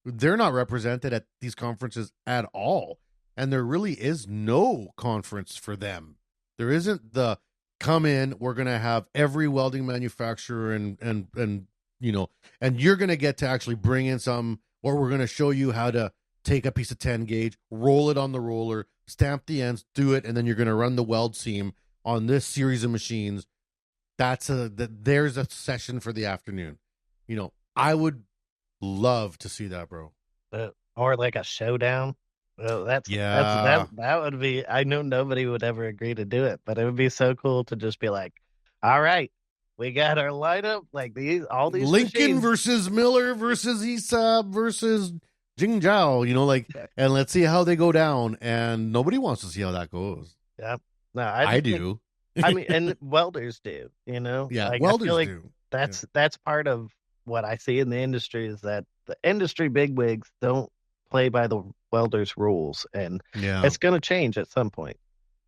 They're not represented at these conferences at all. And there really is no conference for them. There isn't the come in, we're going to have every welding manufacturer and you know, and you're going to get to actually bring in some, or we're going to show you how to take a piece of 10 gauge, roll it on the roller, stamp the ends, do it, and then you're going to run the weld seam on this series of machines. There's a session for the afternoon. You know, I would love to see that, bro.
Or like a showdown. Well, that would be. I know nobody would ever agree to do it, but it would be so cool to just be like, all right, we got our lineup, like all these
Lincoln
machines.
versus Miller versus ESAB versus Jingzhou, you know, like, and let's see how they go down. And nobody wants to see how that goes.
Yeah, no,
I do.
I mean, and welders do, you know.
Yeah,
like,
welders
I feel like
do.
That's part of what I see in the industry is that the industry bigwigs don't play by the welders' rules, and
Yeah.
it's going to change at some point.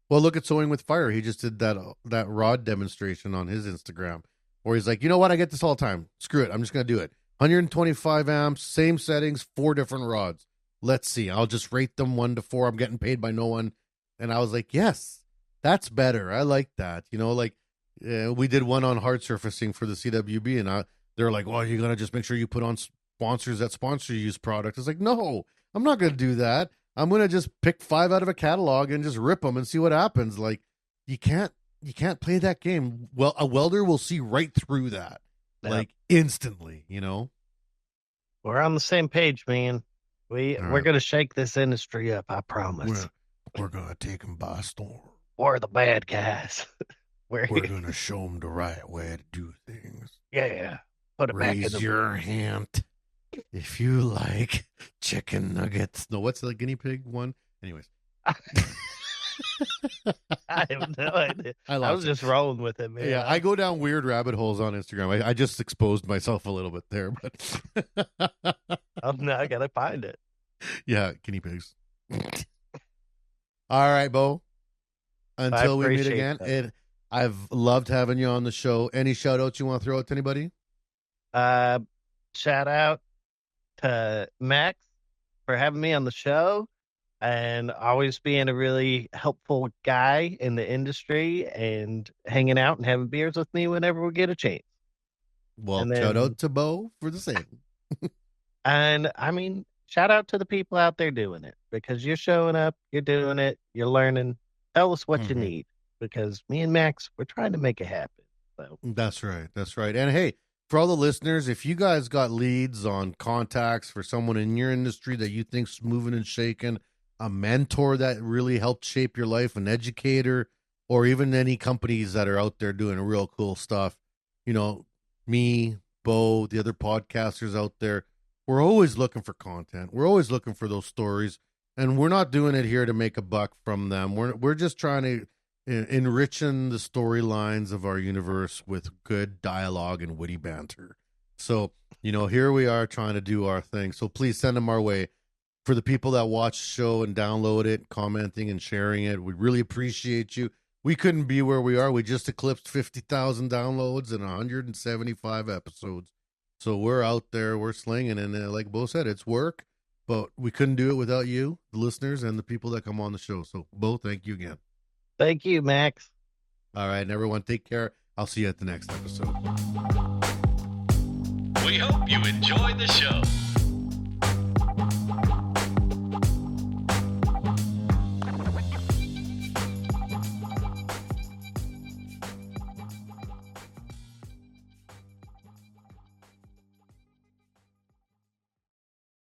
Well, look at Sewing with Fire. He just did that rod demonstration on his Instagram, where he's like, you know what? I get this all the time. Screw it. I'm just going to do it. 125 amps, same settings, 4 different rods. Let's see. I'll just rate them 1 to 4. I'm getting paid by no one. And I was like, yes, that's better. I like that. You know, like we did one on hard surfacing for the CWB, and they're like, well, you're going to just make sure you put on sponsors that sponsor use product. It's like, no, I'm not going to do that. I'm going to just pick 5 out of a catalog and just rip them and see what happens. Like, you can't play that game. Well, a welder will see right through that, like instantly, you know?
We're on the same page, man. We're
right.
going to shake this industry up, I promise.
We're going to take them by storm.
We're the bad guys.
We're going to show them the right way to do things.
Yeah. Put it back in
Raise your hand if you like chicken nuggets. No, what's the guinea pig one? Anyways.
I have no idea. I was just rolling with it, man.
Yeah, I go down weird rabbit holes on Instagram. I just exposed myself a little bit there, but
Oh, no, I gotta find it.
Yeah, guinea pigs. All right, Beau. Until we meet again, I've loved having you on the show. Any shout outs you want to throw out to anybody?
Shout out to Max for having me on the show and always being a really helpful guy in the industry and hanging out and having beers with me whenever we get a chance.
Well, shout out to Beau for the same.
And I mean, shout out to the people out there doing it, because you're showing up, you're doing it, you're learning. Tell us what you need, because me and Max, we're trying to make it happen. So
That's right. That's right. And hey, for all the listeners, if you guys got leads on contacts for someone in your industry that you think's moving and shaking, a mentor that really helped shape your life, an educator, or even any companies that are out there doing real cool stuff, you know, me, Beau, the other podcasters out there, we're always looking for content. We're always looking for those stories, and we're not doing it here to make a buck from them. We're just trying to enriching the storylines of our universe with good dialogue and witty banter. So, you know, here we are trying to do our thing. So please send them our way. For the people that watch the show and download it, commenting and sharing it, we really appreciate you. We couldn't be where we are. We just eclipsed 50,000 downloads and 175 episodes. So we're out there, we're slinging, and like Beau said, it's work, but we couldn't do it without you, the listeners, and the people that come on the show. So, Beau, thank you again.
thank you, Max.
All right, and everyone, take care. I'll see you at the next episode.
We hope you enjoyed the show.